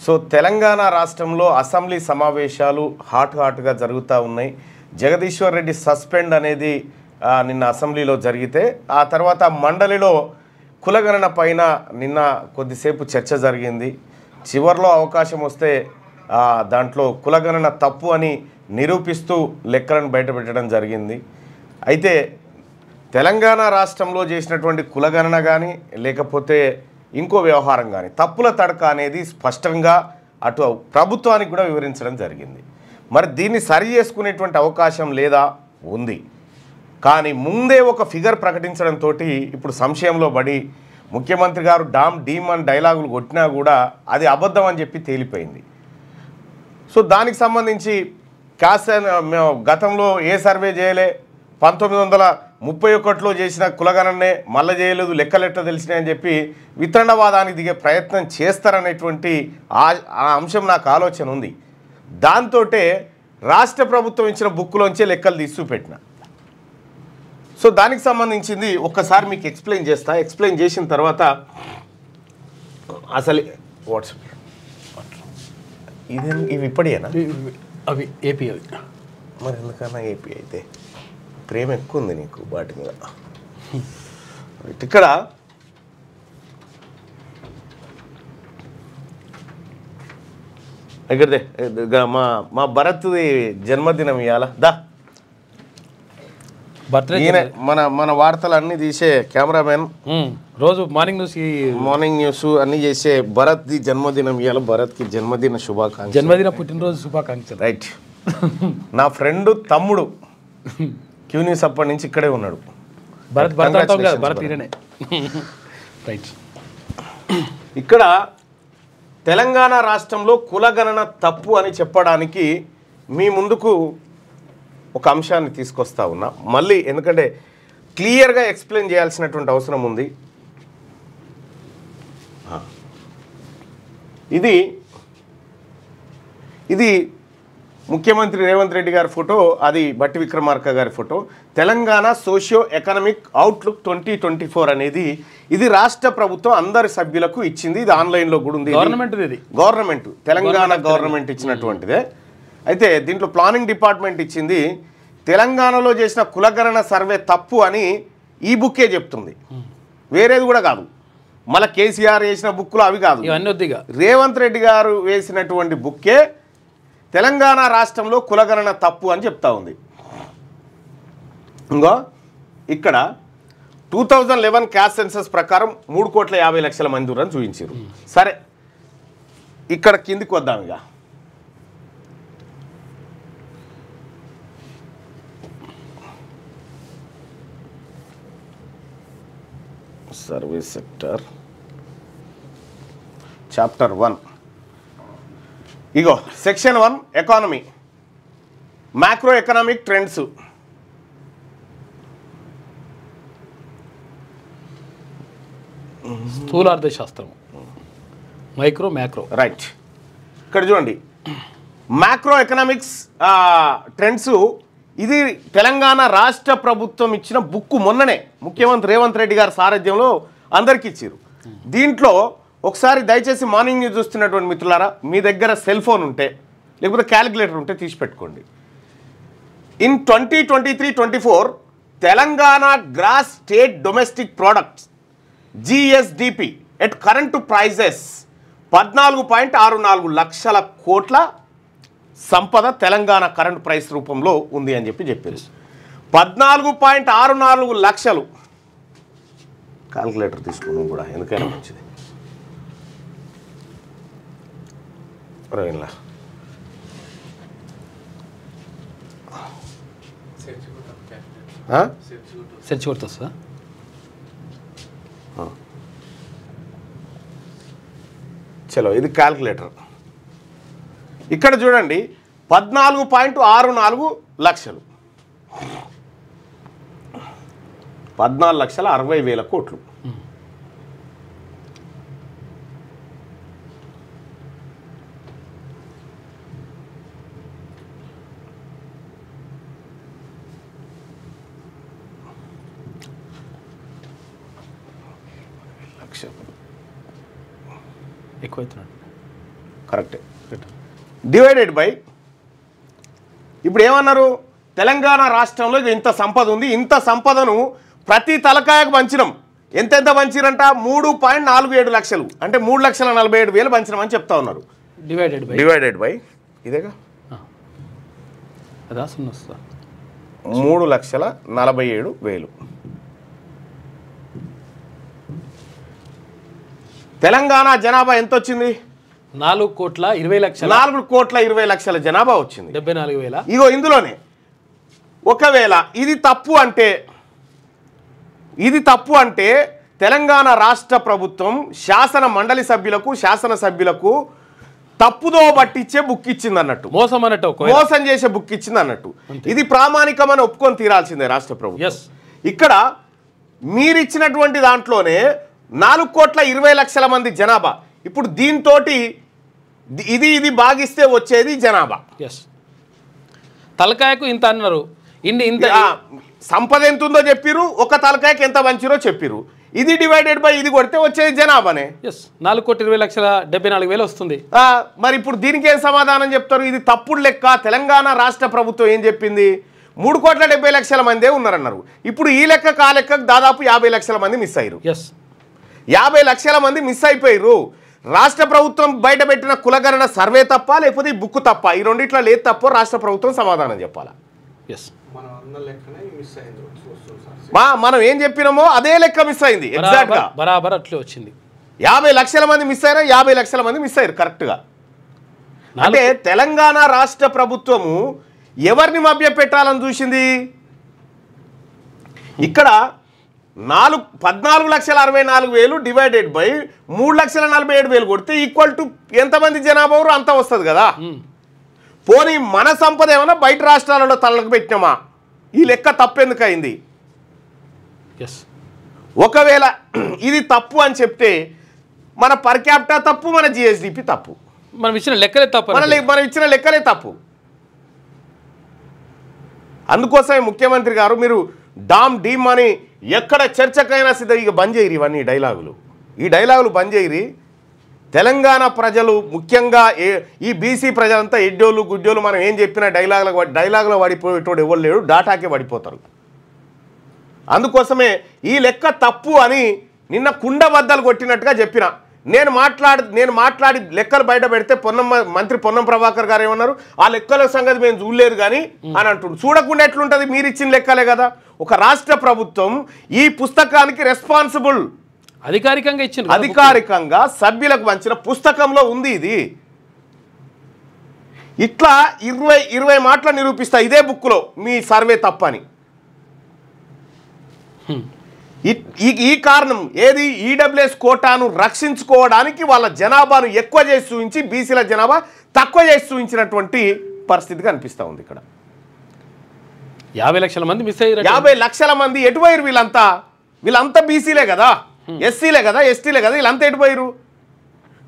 So Telangana రాష్ట్రంలో assembly సమావేశాలు హాట్గా జరుగుతూ ఉన్నాయి. జగదీశ్వర్ రెడ్డి సస్పెండ్ అనేది నిన్న అసెంబ్లీలో జరిగితే ఆ తర్వాత మండలిలో కులగణన పైన నిన్న కొద్దిసేపు చర్చ జరిగింది. చివర్లో అవకాశం వస్తే దాంట్లో కులగణన తప్పు అని నిరూపిస్తూ లెక్కలను బయటపెట్టడం జరిగింది. అయితే తెలంగాణ రాష్ట్రంలో చేసినటువంటి కులగణన కానీ లేకపోతే ఇంకో వ్యవహారం కానీ తప్పుల తడక అనేది స్పష్టంగా అటు ప్రభుత్వానికి కూడా వివరించడం జరిగింది. మరి దీన్ని సరి చేసుకునేటువంటి అవకాశం లేదా ఉంది. కానీ ముందే ఒక ఫిగర్ ప్రకటించడంతో ఇప్పుడు సంశయంలో పడి ముఖ్యమంత్రి గారు డీమ్ అని డైలాగులు కొట్టినా కూడా అది అబద్ధం అని చెప్పి తేలిపోయింది. సో దానికి సంబంధించి మేము గతంలో ఏ సర్వే చేయలే, 1931లో చేసిన కులగణనే మళ్ళీ చేయలేదు, లెక్కలెట్లా తెలిసినాయని చెప్పి వితండవాదానికి దిగే ప్రయత్నం చేస్తారనేటువంటి ఆ అంశం నాకు ఆలోచన ఉంది. దాంతో రాష్ట్ర ప్రభుత్వం ఇచ్చిన బుక్లోంచే లెక్కలు తీసి పెట్టిన. సో దానికి సంబంధించింది ఒక్కసారి మీకు ఎక్స్ప్లెయిన్ చేస్తా. ఎక్స్ప్లెయిన్ చేసిన తర్వాత అసలు వాట్సాప్ ఇవి ఇప్పటియేనా? అవి ఏపీ. అవి మరి ఎందుకన్నా ఏపీ అయితే ప్రేమ ఎక్కువ ఉంది నీకు వాటి మీద. ఇక్కడ ఇక్కడదే మా భరత్ది జన్మదినం ఇవాళ దా బర్త్డే. మన వార్తలు అన్నీ తీసే కెమెరామెన్, రోజు మార్నింగ్ న్యూస్ అన్నీ చేసే భరత్ది జన్మదినం ఇవాళ. భరత్కి జన్మదిన శుభాకాంక్షలు, జన్మదిన పుట్టినరోజు శుభాకాంక్షలు. రైట్. నా ఫ్రెండ్ తమ్ముడు క్యూ న్యూస్ అప్పటి నుంచి ఇక్కడే ఉన్నాడు. భరత్ రైట్. ఇక్కడ తెలంగాణ రాష్ట్రంలో కులగణన తప్పు అని చెప్పడానికి మీ ముందుకు ఒక అంశాన్ని తీసుకొస్తా ఉన్నా. మళ్ళీ ఎందుకంటే క్లియర్గా ఎక్స్ప్లెయిన్ చేయాల్సినటువంటి అవసరం ఉంది. ఇది ముఖ్యమంత్రి రేవంత్ రెడ్డి గారి ఫోటో, అది బట్టి విక్రమార్క గారి photo. Telangana socio economic outlook 2024 అనేది ఇది రాష్ట్ర ప్రభుత్వం అందరి సభ్యులకు ఇచ్చింది. ఇది ఆన్లైన్లో కూడా ఉంది. గవర్నమెంట్ తెలంగాణ గవర్నమెంట్ ఇచ్చినటువంటిదే. అయితే దీంట్లో ప్లానింగ్ డిపార్ట్మెంట్ ఇచ్చింది. తెలంగాణలో చేసిన కులగణన సర్వే తప్పు అని ఈ బుక్కే చెప్తుంది, వేరేది కూడా కాదు. మళ్ళీ కేసీఆర్ వేసిన బుక్లు అవి కాదు, రేవంత్ రెడ్డి గారు వేసినటువంటి బుక్కే తెలంగాణ రాష్ట్రంలో కులగణన తప్పు అని చెప్తా ఉంది. ఇంకో ఇక్కడ 2011 క్యాస్ట్ సెన్సస్ ప్రకారం 3,50,00,000 మంది ఉన్నారని చూపించారు. సరే, ఇక్కడ కిందికి వద్దాం. ఇక సర్వీస్ సెక్టర్ చాప్టర్ 1, ఇగో section 1 economy, macro economic trends. స్థూలార్థశాస్త్రం, మ్యాక్రో. రైట్. ఇక్కడ చూడండి, మ్యాక్రో ఎకనామిక్స్ ట్రెండ్స్. ఇది తెలంగాణ రాష్ట్ర ప్రభుత్వం ఇచ్చిన బుక్. మొన్ననే ముఖ్యమంత్రి రేవంత్ రెడ్డి గారి సారథ్యంలో అందరికి ఇచ్చారు. దీంట్లో ఒకసారి దయచేసి మార్నింగ్ న్యూస్ చూస్తున్నటువంటి మిత్రులారా, మీ దగ్గర సెల్ ఫోన్ ఉంటే లేకపోతే క్యాలిక్యులేటర్ ఉంటే తీసి పెట్టుకోండి. In 2023-24 Telangana gross state domestic products GSDP at current prices 14.64 లక్షల కోట్ల సంపద తెలంగాణ కరెంట్ ప్రైస్ రూపంలో ఉంది అని చెప్పారు. 14.64 లక్షలు. క్యాల్కులేటర్ తీసుకున్నాం కూడా ఎందుకైనా మంచిది. ఇలా సెర్చ్ కొడుతుందా? చలో, ఇది క్యాల్కులేటర్. ఇక్కడ చూడండి, 14.64 లక్షలు, 14,60,000 కోట్లు. ఎక్కువైతున్నాడు. కరెక్టే. డివైడెడ్ బై ఇప్పుడు ఏమన్నారు, తెలంగాణ రాష్ట్రంలో ఇంత సంపద ఉంది, ఇంత సంపదను ప్రతి తలకాయకు పంచినాం. ఎంతెంత పంచిరంట, 3.47 లక్షలు, అంటే 3,47,000 పంచినాం అని చెప్తా ఉన్నారు. డివైడెడ్ బై ఇదేగా అదా 0 3,47,000. తెలంగాణ జనాభా ఎంత వచ్చింది? 4,20,00,000. 4,20,00,000 జనాభా వచ్చింది. 74,000. ఇగో ఇందులోనే ఒకవేళ ఇది తప్పు అంటే తెలంగాణ రాష్ట్ర ప్రభుత్వం శాసన మండలి సభ్యులకు శాసనసభ్యులకు తప్పుదో పట్టించే బుక్ ఇచ్చింది అన్నట్టు, మోసం చేసే బుక్ ఇచ్చింది అన్నట్టు. ఇది ప్రామాణికమని ఒప్పుకొని తీరాల్సిందే రాష్ట్ర ప్రభుత్వం. ఇక్కడ మీరిచ్చినటువంటి దాంట్లోనే 4,20,00,000 మంది జనాభా. ఇప్పుడు దీంతో ఇది భాగిస్తే వచ్చేది జనాభా. తలకాయకు ఇంత అన్నారు, ఇంత సంపద ఎంత ఉందో చెప్పిరు, ఒక తలకాయకి ఎంత పంచిరో చెప్పిరు. ఇది డివైడెడ్ బై ఇది కొడితే వచ్చేది జనాభానే. 4,20,74,000 వస్తుంది. మరి ఇప్పుడు దీనికి ఏం సమాధానం చెప్తారు? ఇది తప్పుడు లెక్క. తెలంగాణ రాష్ట్ర ప్రభుత్వం ఏం చెప్పింది, 3,70,00,000 మందే ఉన్నారన్నారు. ఇప్పుడు ఈ లెక్క ఆ లెక్కకు దాదాపు 50 లక్షల మంది మిస్ అయ్యారు. 50 లక్షల మంది మిస్ అయిపోయారు. రాష్ట్ర ప్రభుత్వం బయట పెట్టిన కులగణన సర్వే తప్ప, లేకపోతే ఈ బుక్ తప్ప, ఈ రెండిట్లో లేదు తప్ప రాష్ట్ర ప్రభుత్వం సమాధానం చెప్పాలా. మనం ఏం చెప్పినామో అదే లెక్క మిస్ అయింది. ఎగ్జాక్ట్ గా బరాబర్ అట్లే వచ్చింది. 50 లక్షల మంది మిస్ అయ్యారా, 50 లక్షల మంది మిస్ అయ్యారు కరెక్ట్ గా. అంటే తెలంగాణ రాష్ట్ర ప్రభుత్వము ఎవరిని మభ్య పెట్టాలని చూసింది? ఇక్కడ 14,64,000 డివైడెడ్ బై 3,47,000 కొడితే ఈక్వల్ టు ఎంతమంది జనాభా అంత వస్తుంది కదా. పోనీ మన సంపద ఏమైనా బయట రాష్ట్రాలలో తలకు పెట్టినామా? ఈ లెక్క తప్పెందుకు అయింది? ఒకవేళ ఇది తప్పు అని చెప్తే మన పర్ క్యాపిటా తప్పు, మన జిఎస్డిపి తప్పు, మనం ఇచ్చిన లెక్కలే తప్పు, మనం ఇచ్చిన లెక్కలే తప్పు. అందుకోసమే ముఖ్యమంత్రి గారు మీరు డీమ్ అని ఎక్కడ చర్చకైనా సిద్ధం, ఇక బంద్ చేయరు ఇవన్నీ డైలాగులు. ఈ డైలాగులు బంద్ చేయరి. తెలంగాణ ప్రజలు ముఖ్యంగా ఈ బీసీ ప్రజలంతా ఎడ్డోళ్ళు గుడ్డోళ్ళు మనం ఏం చెప్పినా డైలాగులో పడిపోయేటోడు ఎవరు లేడు, డాటాకే పడిపోతారు. అందుకోసమే ఈ లెక్క తప్పు అని నిన్న కుండ బద్దలు కొట్టినట్టుగా చెప్పిన. నేను మాట్లాడి లెక్కలు బయట పెడితే మంత్రి పొన్నం ప్రభాకర్ గారు ఏమన్నారు, ఆ లెక్కల సంగతి మేము చూడలేదు కానీ అని అంటుండ్రు. చూడకుండా ఎట్లుంటుంది, మీరు ఇచ్చిన లెక్కలే కదా. ఒక రాష్ట్ర ప్రభుత్వం ఈ పుస్తకానికి రెస్పాన్సిబుల్, అధికారికంగా సభ్యులకు పంచిన పుస్తకంలో ఉంది. ఇది ఇట్లా 20 మాటలు నిరూపిస్తా ఇదే బుక్లో మీ సర్వే తప్పని. ఈ కారణం ఏది, ఈడబ్ల్యూఎస్ కోటాను రక్షించుకోవడానికి వాళ్ళ జనాభాను ఎక్కువ చేసి చూపించి బీసీల జనాభా తక్కువ చేసి చూపించినటువంటి పరిస్థితి కనిపిస్తూ ఉంది. ఇక్కడ 50 లక్షల మంది మిస్ అయ్యారు. 50 లక్షల మంది ఎటుపోయారు? వీళ్ళంతా బీసీలే కదా, ఎస్సీలే కదా, ఎస్టీలే కదా, వీళ్ళంతా ఎటుపోయారు?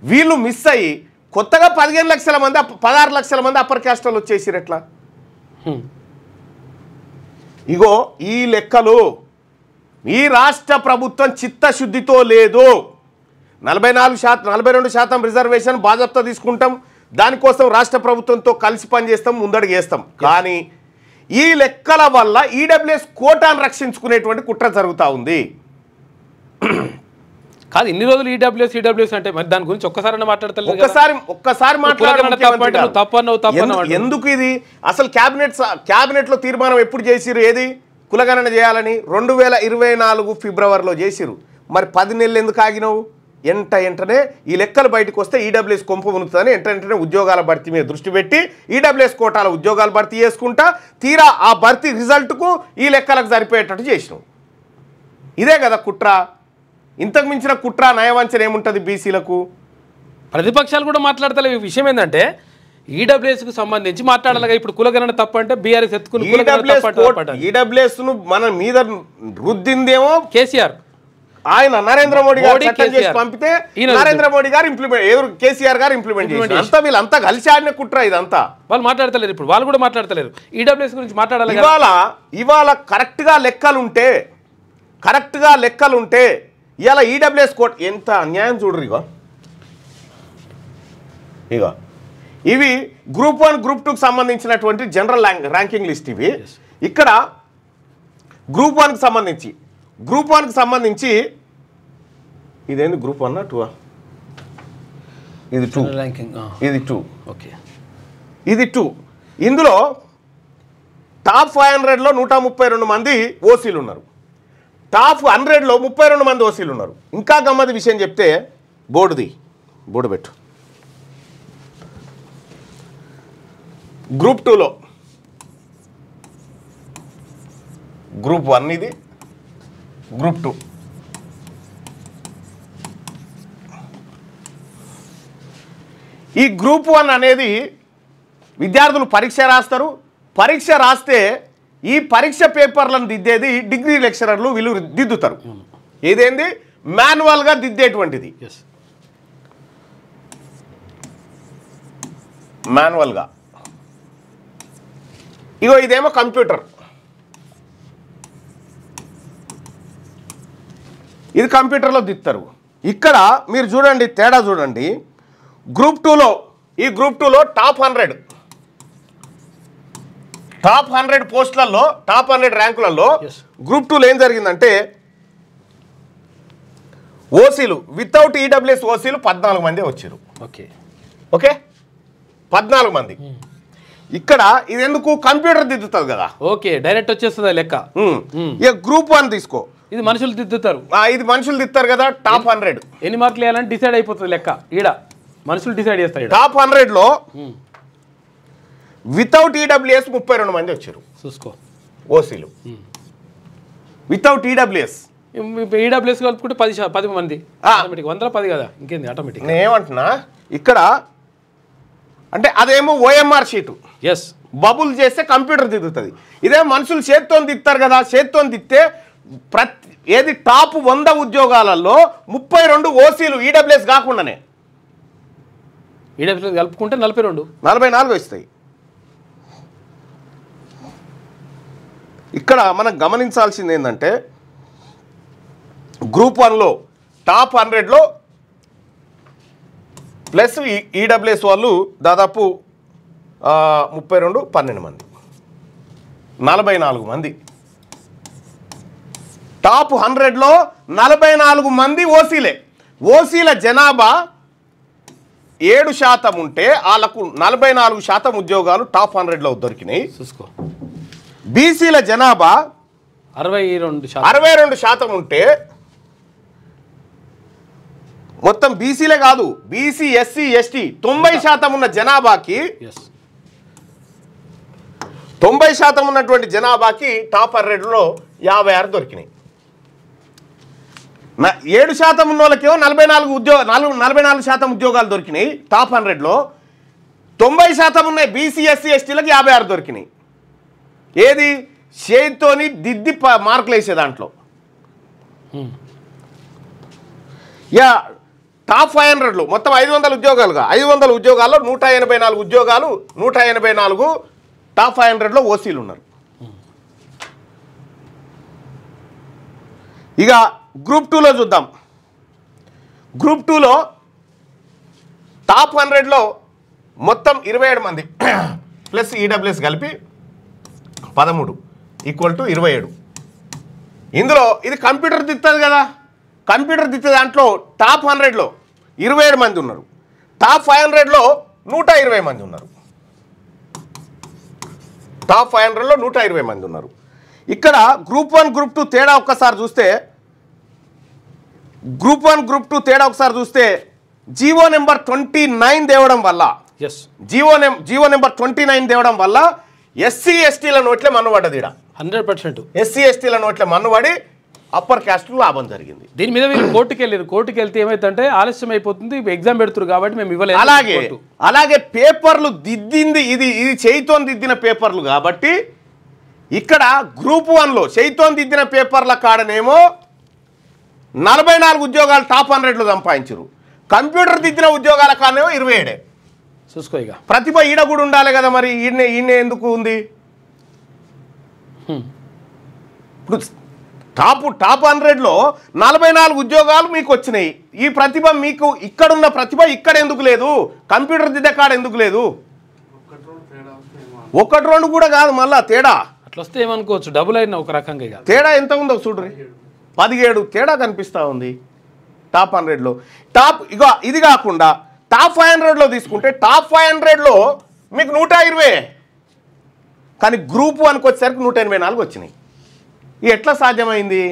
వీళ్ళు మిస్ అయ్యి కొత్తగా 15 లక్షల మంది 16 లక్షల మంది అప్పర్ క్యాస్ట్ వాళ్ళు వచ్చేసారు. ఎట్లా? ఇగో ఈ లెక్కలు ఈ రాష్ట్ర ప్రభుత్వం చిత్తశుద్ధితో లేదు. 42% రిజర్వేషన్ బాధ్యత తీసుకుంటాం, దానికోసం రాష్ట్ర ప్రభుత్వంతో కలిసి పనిచేస్తాం, ముందడుగు వేస్తాం. కానీ ఈ లెక్కల వల్ల ఈడబ్ల్యూఎస్ కోటాను రక్షించుకునేటువంటి కుట్ర జరుగుతూ ఉంది. కాదు ఇన్ని రోజులు ఈడబ్ల్యూఎస్ అంటే మరి దాని గురించి ఒక్కసారి మాట్లాడతారు. ఒక్కసారి ఎందుకు ఇది అసలు క్యాబినెట్ లో తీర్మానం ఎప్పుడు చేసిరు? ఏది కులగణన చేయాలని 2024 ఫిబ్రవరిలో చేసిరు. మరి 10 నెలలు ఎందుకు ఆగినావు? వెంటనే ఈ లెక్కలు బయటకు వస్తే ఈడబ్ల్యూఎస్ కొంప ఉనుతుందని వెంటనే ఉద్యోగాల భర్తీ మీద దృష్టి పెట్టి ఈడబ్ల్యూఎస్ కోటాల ఉద్యోగాలు భర్తీ చేసుకుంటా తీరా ఆ భర్తీ రిజల్ట్కు ఈ లెక్కలకు సరిపోయేటట్టు చేసినావు. ఇదే కదా కుట్ర. ఇంతకు మించిన కుట్ర నయవంచన ఏముంటుంది బీసీలకు? ప్రతిపక్షాలు కూడా మాట్లాడతలే. ఈ విషయం ఏంటంటే ఈడబ్ల్యూఎస్కు సంబంధించి మాట్లాడాలి. ఇప్పుడు కులగణన తప్ప అంటే బీఆర్ఎస్ ఎత్తుకుని ఈడబ్ల్యూఎస్ ను మన మీద రుద్దిందేమో కేసీఆర్. ఆయన నరేంద్ర మోడీ గారు చట్టం చేసి పంపితే నరేంద్ర మోడీ గారు కేసీఆర్ గారు ఇంప్లిమెంట్ చేశారు. అంతా వీళ్ళంతా కలిసి ఆడిన కుట్ర ఇదంతా. వాళ్ళు మాట్లాడతలేరు. ఇప్పుడు వాళ్ళు కూడా మాట్లాడతలేరు. ఈడబ్ల్యూఎస్ గురించి మాట్లాడాలి. ఇవాళ కరెక్ట్గా లెక్కలుంటే ఇవాళ ఈడబ్ల్యూఎస్ కోట్ ఎంత అన్యాయం చూడరు. ఇగో ఇగో ఇవి గ్రూప్ 1 గ్రూప్ 2కి సంబంధించినటువంటి జనరల్ ర్యాంకింగ్ లిస్ట్ ఇవి. ఇక్కడ గ్రూప్ 1కి సంబంధించి ఇదేంది గ్రూప్ 1 2 ఇది 2 ర్యాంకింగ్, ఇది 2. ఓకే, ఇది 2. ఇందులో టాప్ 500లో 132 మంది ఓసీలు ఉన్నారు. టాప్ 100లో 32 మంది ఓసీలు ఉన్నారు. ఇంకా గమ్మది విషయం చెప్తే బోర్డు పెట్టు. గ్రూప్ 2లో గ్రూప్ 1 ఇది, గ్రూప్ 2. ఈ గ్రూప్ 1 అనేది విద్యార్థులు పరీక్ష రాస్తారు. పరీక్ష రాస్తే ఈ పరీక్ష పేపర్లను దిద్దేది డిగ్రీ లెక్చరర్లు, వీళ్ళు దిద్దుతారు. ఏదేంది మాన్యువల్గా దిద్దేటువంటిది, మాన్యువల్గా. ఇగో ఇదేమో కంప్యూటర్, ఇది కంప్యూటర్లో దిద్దుతారు. ఇక్కడ మీరు చూడండి, తేడా చూడండి. గ్రూప్ 2లో ఈ గ్రూప్ 2లో టాప్ 100 పోస్టులలో, టాప్ 100 ర్యాంకులలో గ్రూప్ 2లో ఏం జరిగిందంటే ఓసీలు వితౌట్ ఈడబ్ల్యూఎస్ ఓసీలు 14 మంది వచ్చారు. ఓకే 14 మంది. ఇక్కడ ఇది ఎందుకు కంప్యూటర్ దిద్దుతుంది కదా, ఓకే, డైరెక్ట్ వచ్చేస్తుంది లెక్క. ఇక గ్రూప్ 1 తీసుకో, ఇది మనుషులు దిద్దుతారు. ఇది మనుషులు దిద్దుతారు కదా. టాప్ 100 ఎన్ని మార్కులు వేయాలని డిసైడ్ అయిపోతుంది లెక్క. ఈడ మనుషులు డిసైడ్ చేస్తారు. టాప్ 100లో వితౌట్ ఈడబ్ల్యూఎస్ 32 మంది వచ్చారు. చూసుకో, ఓసీలు వితౌట్ ఈడబ్ల్యూఎస్. ఈడబ్ల్యూఎస్ కలుపుకుంటే 10 మంది ఆటోమేటిక్, 110 కదా, ఇంకేంది ఆటోమేటిక్. నేను ఏమంటున్నా ఇక్కడ అంటే అదేమో ఓఎంఆర్ షీటు, ఎస్, బబుల్ చేస్తే కంప్యూటర్ దిద్దుతుంది. ఇదే మనుషులు చేత్తో దిద్దుతారు కదా. చేత్తో దిద్దితే ఏది టాప్ 100 ఉద్యోగాలలో 32 ఓసీలు ఈడబ్ల్యూఎస్ కాకుండానే. ఈడబ్ల్యూఎస్ కలుపుకుంటే 44 వస్తాయి. ఇక్కడ మనం గమనించాల్సింది ఏంటంటే గ్రూప్ 1లో టాప్ 100లో ప్లస్ ఈడబ్ల్యూఎస్ వాళ్ళు దాదాపు 32, 12 మంది, 44 మంది. టాప్ 100లో 44 మంది ఓసీలే. ఓసీల జనాభా 7% ఉంటే వాళ్ళకు 44% ఉద్యోగాలు టాప్ 100లో దొరికినాయి. చూసుకో, బీసీల జనాభా 62% ఉంటే మొత్తం బీసీలే కాదు, బీసీ, ఎస్సీ, ఎస్టీ 90% ఉన్న జనాభాకి 90% ఉన్నటువంటి జనాభాకి టాప్ 100లో 56 దొరికినాయి. 7% ఉన్న వాళ్ళకేమో 44% ఉద్యోగాలు దొరికినాయి టాప్ 100లో. 90% ఉన్నాయి బీసీ, ఎస్సీ, ఎస్టీలకు 56 దొరికినాయి. ఏది చేతితోని దిద్ది మార్కులు వేసే దాంట్లో. యా టాప్ 500లో మొత్తం 500 ఉద్యోగాలుగా, 500 ఉద్యోగాల్లో 184 ఉద్యోగాలు, 184 టాప్ 500లో ఓసీలు ఉన్నారు. ఇక గ్రూప్ 2లో చూద్దాం. గ్రూప్ 2లో టాప్ 100లో మొత్తం 27 మంది ప్లస్ ఈడబ్ల్యూఎస్ కలిపి 13 = 27. ఇందులో ఇది కంప్యూటర్ దిద్దుతుంది కదా. కంప్యూటర్ దిద్దే దాంట్లో టాప్ 100లో 27 మంది ఉన్నారు. టాప్ 500లో 120 మంది ఉన్నారు. టాప్ 500లో 120 మంది ఉన్నారు. ఇక్కడ గ్రూప్ 1 గ్రూప్ 2 తేడా ఒక్కసారి చూస్తే, గ్రూప్ 1 గ్రూప్ 2 తేడా ఒకసారి చూస్తే జీవో నెంబర్ 29 తేవడం వల్ల, జీవో నెంబర్ 29 తేవడం వల్ల ఎస్సీ ఎస్టీల నోట్లే మన్నుపడ్డది. 100% ఎస్సీ ఎస్టీల నోట్లే మన్నుపడి అప్పర్ క్యాస్ట్ లాభం జరిగింది. దీని మీద వీళ్ళు కోర్టుకి వెళ్ళారు. కోర్టుకి వెళ్తే ఏమైందంటే ఆలస్యం అయిపోతుంది, ఎగ్జామ్ పెడుతున్నారు కాబట్టి మేము ఇవ్వలేదు. అలాగే పేపర్లు దిద్దింది ఇది చేయితో దిద్దిన పేపర్లు కాబట్టి ఇక్కడ గ్రూప్ 1లో చేయితో దిద్దిన పేపర్ల కాడనేమో 44 ఉద్యోగాలు టాప్ 100లో సంపాదించారు. కంప్యూటర్ దిద్దిన ఉద్యోగాల కాడనేమో 27. చూసుకో, ఇక ప్రతిభ ఈడ కూడా ఉండాలి కదా. మరి ఈయన ఎందుకు ఉంది? ఇప్పుడు టాప్ 100లో 44 ఉద్యోగాలు మీకు వచ్చినాయి. ఈ ప్రతిభ మీకు ఇక్కడున్న ప్రతిభ ఇక్కడ ఎందుకు లేదు? కంప్యూటర్ దిద్దకాడ ఎందుకు లేదు? 1-2 కూడా కాదు, మళ్ళా తేడా అట్లా వస్తే ఏమనుకోవచ్చు, డబుల్ అయినా ఒక రకంగా. తేడా ఎంత ఉందో చూడ్రి, 17 తేడా కనిపిస్తూ ఉంది టాప్ 100లో. ఇగో ఇది కాకుండా టాప్ 500లో తీసుకుంటే టాప్ 500లో మీకు 120, కానీ గ్రూప్ 1కి వచ్చేసరికి 184 వచ్చినాయి. ఇది ఎట్లా సాధ్యమైంది?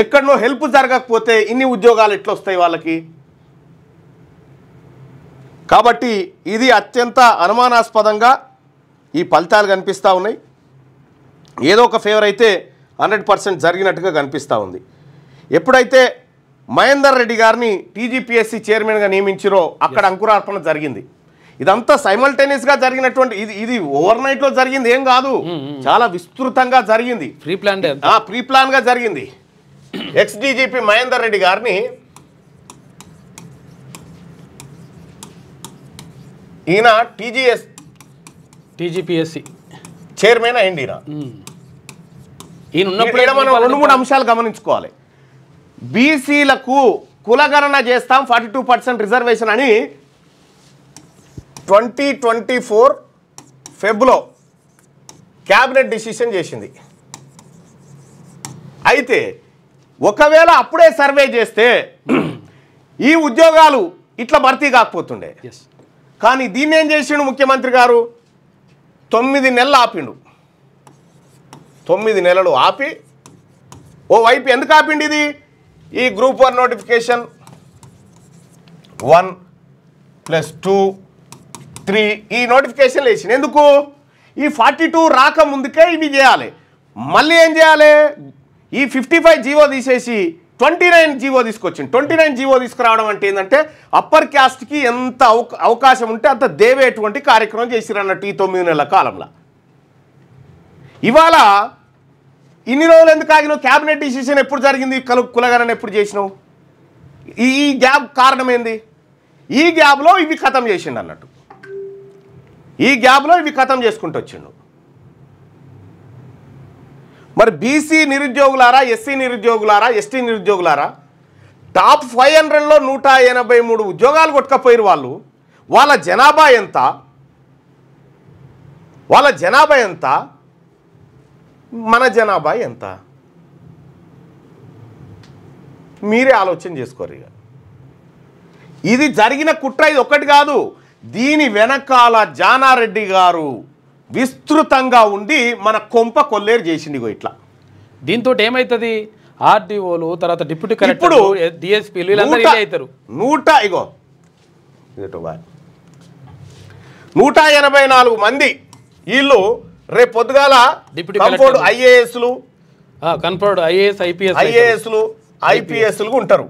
ఎక్కడనో హెల్ప్ జరగకపోతే ఇన్ని ఉద్యోగాలు ఎట్లా వస్తాయి వాళ్ళకి? కాబట్టి ఇది అత్యంత అనుమానాస్పదంగా ఈ ఫలితాలు కనిపిస్తూ ఉన్నాయి. ఏదో ఒక ఫేవర్ అయితే 100% జరిగినట్టుగా కనిపిస్తూ ఉంది. ఎప్పుడైతే మహేందర్ రెడ్డి గారిని టీజీపీఎస్సీ చైర్మన్గా నియమించారో అక్కడ అంకురార్పణ జరిగింది. ఇదంతా సైమల్టేనియస్గా జరిగినటువంటి ఇది ఓవర్ నైట్లో జరిగింది ఏం కాదు, చాలా విస్తృతంగా జరిగింది. ప్రీ ప్లాన్గా జరిగింది. ఎక్స్డీజీపీ మహేందర్ రెడ్డి గారిని ఈయన టీజీపీఎస్సీ చైర్మన్ అయింది. ఈయన మనం 2-3 అంశాలు గమనించుకోవాలి. బీసీలకు కులగణన చేస్తాం 42% రిజర్వేషన్ అని 2024 ఫెబ్రవరిలో క్యాబినెట్ డిసిషన్ చేసింది. అయితే ఒకవేళ అప్పుడే సర్వే చేస్తే ఈ ఉద్యోగాలు ఇట్లా భర్తీ కాకపోతుండే. కానీ దీన్ని ఏం చేసిండు ముఖ్యమంత్రి గారు? 9 నెలలు ఆపిండు. 9 నెలలు ఆపి ఓవైపు ఎందుకు ఆపిండి? ఇది ఈ గ్రూప్ 1 నోటిఫికేషన్ 1+2 3 ఈ నోటిఫికేషన్లు వేసింది. ఎందుకు? ఈ 42 రాకముందుకే ఇవి చేయాలి. మళ్ళీ ఏం చేయాలి? ఈ 55 జీవో తీసేసి 29 జీవో తీసుకొచ్చింది. 29 జీవో తీసుకురావడం అంటే ఏంటంటే అప్పర్ క్యాస్ట్కి ఎంత అవకాశం ఉంటే అంత దేవేటువంటి కార్యక్రమం చేసిరన్నట్టు ఈ 9 నెలల కాలంలో. ఇవాళ ఇన్ని రోజులు ఎందుకు ఆగినావు? క్యాబినెట్ డిసిషన్ ఎప్పుడు జరిగింది? కులగణన ఎప్పుడు చేసినావు? ఈ గ్యాప్ కారణం ఏంది? ఈ గ్యాప్లో ఇవి ఖతం చేసిండు అన్నట్టు. ఈ గ్యాప్లో ఇవి ఖతం చేసుకుంటూ వచ్చిండు. మరి బీసీ నిరుద్యోగులారా, ఎస్సీ నిరుద్యోగులారా, ఎస్టీ నిరుద్యోగులారా, టాప్ 500లో 183 ఉద్యోగాలు కొట్టుకపోయారు వాళ్ళు. వాళ్ళ జనాభా ఎంత? మన జనాభా ఎంత? మీరే ఆలోచన చేసుకోరు. ఇక ఇది జరిగిన కుట్ర, ఇది ఒక్కటి కాదు. దీని వెనకాల జానారెడ్డి గారు విస్తృతంగా ఉండి మన కొంప కొల్లేరు చేసింది. ఇట్లా దీంతో ఏమవుతుంది? ఆర్డీఓలు, తర్వాత డిప్యూటీ కలెక్టర్, డిఎస్పీలు వీళ్ళందరూ అవుతారు. 184 మంది వీళ్ళు రేపు పొద్దుగాల ఐఏఎస్లు, ఐపీఎస్లు ఉంటారు.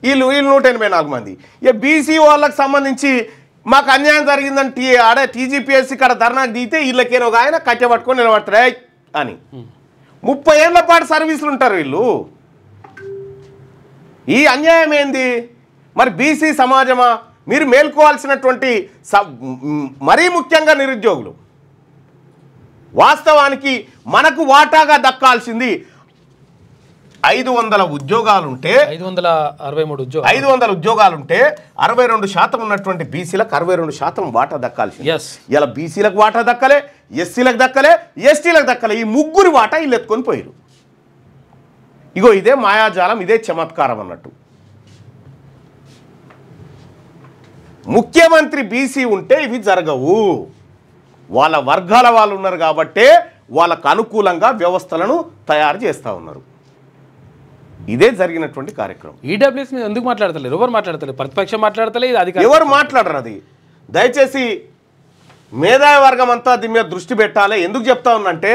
వీళ్ళు 184 మంది. ఇక బీసీ వాళ్ళకి సంబంధించి మాకు అన్యాయం జరిగిందని ఆడే టీజీపీఎస్సీ ఇక్కడ ధర్నాకు దిగితే వీళ్ళకేనో ఒక ఆయన కట్టె పట్టుకొని నిలబడతారే అని 30 ఏళ్ల పాటు సర్వీసులు ఉంటారు వీళ్ళు. ఈ అన్యాయం ఏంది? మరి బీసీ సమాజమా? మీరు మేల్కోవాల్సినటువంటి మరీ ముఖ్యంగా నిరుద్యోగులు. వాస్తవానికి మనకు వాటాగా దక్కాల్సింది 500 ఉద్యోగాలుంటే 500 ఉద్యోగాలుంటే 62% ఉన్నటువంటి బీసీలకు 62% వాటా దక్కాల్సింది. ఇలా బీసీలకు వాటా దక్కలే, ఎస్సీలకు దక్కలే, ఎస్టీలకు దక్కలే. ఈ ముగ్గురు వాటా వీళ్ళు ఎత్తుకొని పోయారు. ఇగో ఇదే మాయాజాలం, ఇదే చమత్కారం అన్నట్టు. ముఖ్యమంత్రి బీసీ ఉంటే ఇవి జరగవు. వాళ్ళ వర్గాల వాళ్ళు ఉన్నారు కాబట్టే వాళ్ళకు అనుకూలంగా వ్యవస్థలను తయారు చేస్తూ ఉన్నారు. ఇదే జరిగినటువంటి కార్యక్రమం. ఈడబ్ల్యూఎస్ మీద ఎందుకు మాట్లాడతలేరు? ఎవరు మాట్లాడతలేరు? ప్రతిపక్షం మాట్లాడతలేదు, అధికారులు ఎవరు మాట్లాడరు. అది దయచేసి మేధావి వర్గం అంతా దీని మీద దృష్టి పెట్టాలి. ఎందుకు చెప్తా ఉన్నంటే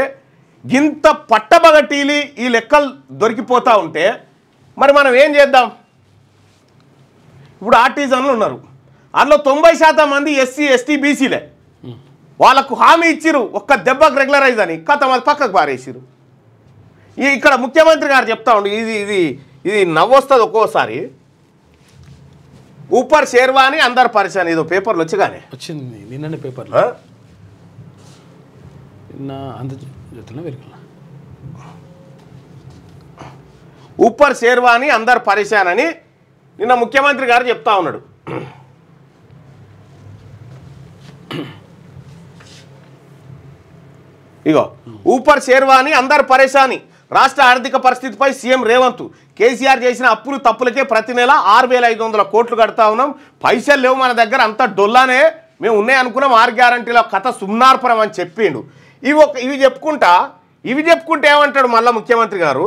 ఇంత పట్టబగటీలి ఈ లెక్కలు దొరికిపోతూ ఉంటే మరి మనం ఏం చేద్దాం? ఇప్పుడు ఆర్టిజన్లు ఉన్నారు, అందులో 90% మంది ఎస్సీ, ఎస్టీ, బీసీలే. వాళ్ళకు హామీ ఇచ్చిరు ఒక్క దెబ్బకు రెగ్యులరైజ్ అని, కథం అది పక్కకు పారేసిరు. ఇక్కడ ముఖ్యమంత్రి గారు చెప్తా ఉండు, ఇది నవ్వొస్తుంది ఒక్కోసారి. ఊపర్ షేర్వాని అందరు పరిచయం, ఏదో పేపర్లు వచ్చగానే వచ్చింది నిన్ననే పేపర్లో. ఊపర్ షేర్వాని అందరు పరేషాన్ అని నిన్న ముఖ్యమంత్రి గారు చెప్తా ఉన్నాడు. ఇగో ఊపర్ షేర్వాని అందరు పరేషాని, రాష్ట్ర ఆర్థిక పరిస్థితిపై సీఎం రేవంత్, కేసీఆర్ చేసిన అప్పులు తప్పులకే ప్రతి నెల 6,500 కోట్లు కడతా ఉన్నాం, పైసలు లేవు మన దగ్గర, అంతా డొల్లానే, మేము ఉన్నాయి అనుకున్నాం, 6 గ్యారంటీల కథ సున్నార్పణం అని చెప్పిండు. ఇవి చెప్పుకుంటే ఏమంటాడు మళ్ళా ముఖ్యమంత్రి గారు,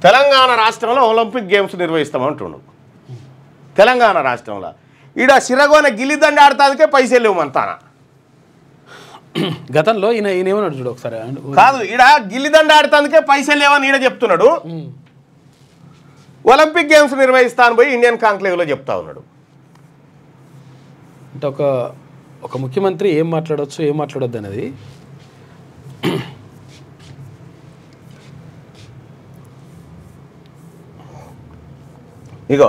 తెలంగాణ రాష్ట్రంలో ఒలింపిక్ గేమ్స్ నిర్వహిస్తామంటున్నాడు. తెలంగాణ రాష్ట్రంలో ఈడ సిరగోన గిల్లిదండ ఆడటానికే పైసలు లేవు మంతాన. గతంలో ఈయన ఏమన్నాడు చూడు ఒకసారి. కాదు, ఈడ గిల్లిదండ ఆడటానికే పైసలు లేవని ఈడ చెప్తున్నాడు. ఒలింపిక్ గేమ్స్ నిర్వహిస్తాను పోయి ఇండియన్ కాంక్లేవ్లో చెప్తా ఉన్నాడు. అంటే ఒక ముఖ్యమంత్రి ఏం మాట్లాడవచ్చు ఏం మాట్లాడొద్దు అనేది ఇగో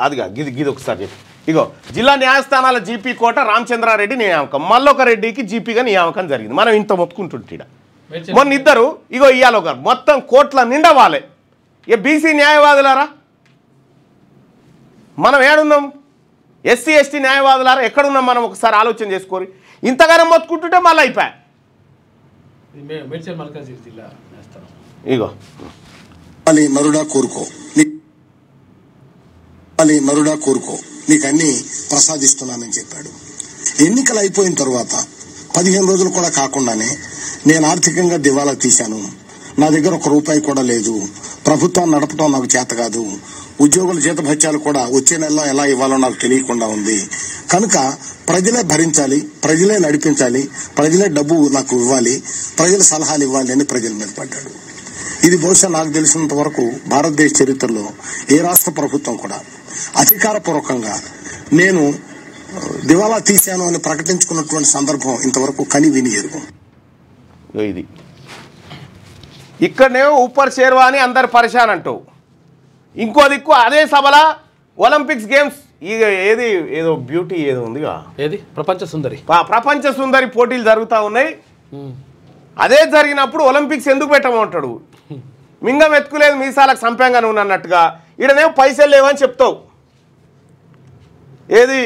అదిగా గిది ఒకసారి చెప్పి. ఇగో జిల్లా న్యాయస్థానాల జీపీ కోట రామచంద్రారెడ్డి నియామకం, మల్లొక రెడ్డికి జీపీగా నియామకం జరిగింది. మనం ఇంత మొత్తుకుంటుంటే మొన్న ఇద్దరు ఇగో ఇయ్యాలి ఒకరు మొత్తం కోట్ల నిండా వాళ్ళే. ఇక బీసీ న్యాయవాదులారా మనం ఏడున్నాం? ఎస్సీ ఎస్టీ న్యాయవాదులారా ఎక్కడున్నాం మనం? ఒకసారి ఆలోచన చేసుకోరి. ఇంతగానో మొత్తుకుంటుంటే మళ్ళీ అయిపోయా. ఇగో మరుడా కోరుకో నీకన్నీ ప్రసాదిస్తున్నానని చెప్పాడు. ఎన్నికలు అయిపోయిన తర్వాత 15 రోజులు కూడా కాకుండానే నేను ఆర్థికంగా దివాలా తీశాను, నా దగ్గర 1 రూపాయి కూడా లేదు, ప్రభుత్వం నడపడం నాకు చేత కాదు, ఉద్యోగుల జీతభత్యాలు కూడా వచ్చే నెలలో ఎలా ఇవ్వాలో నాకు తెలియకుండా ఉంది, కనుక ప్రజలే భరించాలి, ప్రజలే నడిపించాలి, ప్రజలే డబ్బు నాకు ఇవ్వాలి, ప్రజల సలహాలు ఇవ్వాలి అని ప్రజల మీద పడ్డాడు. ఇది బహుశా నాకు తెలిసినంత వరకు భారతదేశ చరిత్రలో ఏ రాష్ట్ర ప్రభుత్వం కూడా అధికారపూర్వకంగా నేను దివాలా తీశాను అని ప్రకటించుకున్నటువంటి సందర్భం ఇంతవరకు కని విని ఎరుగు. ఇది ఇక్కడనే ఊపర్ షేర్వాని అందరు పరేషాన్ అంటావు, ఇంకో దిక్కు అదే సభల ఒలింపిక్స్ గేమ్స్ ఏదో బ్యూటీ ఏదో ఉందిగా, ఏది ప్రపంచ సుందరి పోటీలు జరుగుతూ ఉన్నాయి. అదే జరిగినప్పుడు ఒలింపిక్స్ ఎందుకు పెట్టమంటాడు? మింగం ఎత్తుకులేదు మీసాలకు సంపంగా నువ్వు అన్నట్టుగా ఈడనేమో పైసలు లేవని చెప్తావు. ఏది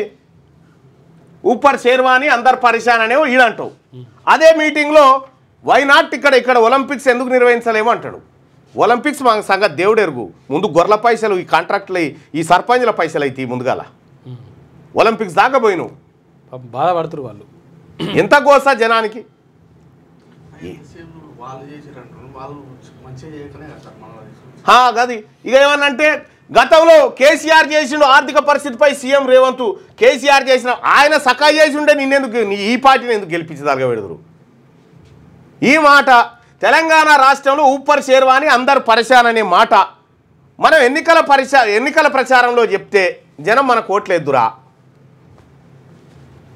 ఊపర్ షేర్వాని అందరు పరేషాన్ అనేవో ఈడంటావు. అదే మీటింగ్లో వైనాట్ ఇక్కడ ఒలింపిక్స్ ఎందుకు నిర్వహించలేమో అంటాడు. ఒలింపిక్స్ మా సంగతి దేవుడు ఎరుగు, ముందు గొర్రెల పైసలు, ఈ కాంట్రాక్టులు, ఈ సర్పంచ్ల పైసలు అయితే ముందుగాల ఒలింపిక్స్ దాకా పోయి నువ్వు బాధపడుతున్నారు వాళ్ళు. ఎంత గోసా జనానికి. గది ఇక ఏమన్నంటే గతంలో కేసీఆర్ చేసిండు ఆర్థిక పరిస్థితిపై సీఎం రేవంత్, కేసీఆర్ చేసిన ఆయన సకాయి చేసి ఉండే నిన్నెందుకు ఈ పార్టీని ఎందుకు గెలిపించదలగా పెడదురు? ఈ మాట తెలంగాణ రాష్ట్రంలో ఊపర్ షేర్వాని అందరు పరేషాన్ అనే మాట మనం ఎన్నికల ప్రచారంలో చెప్తే జనం మన కోట్లేద్దురా.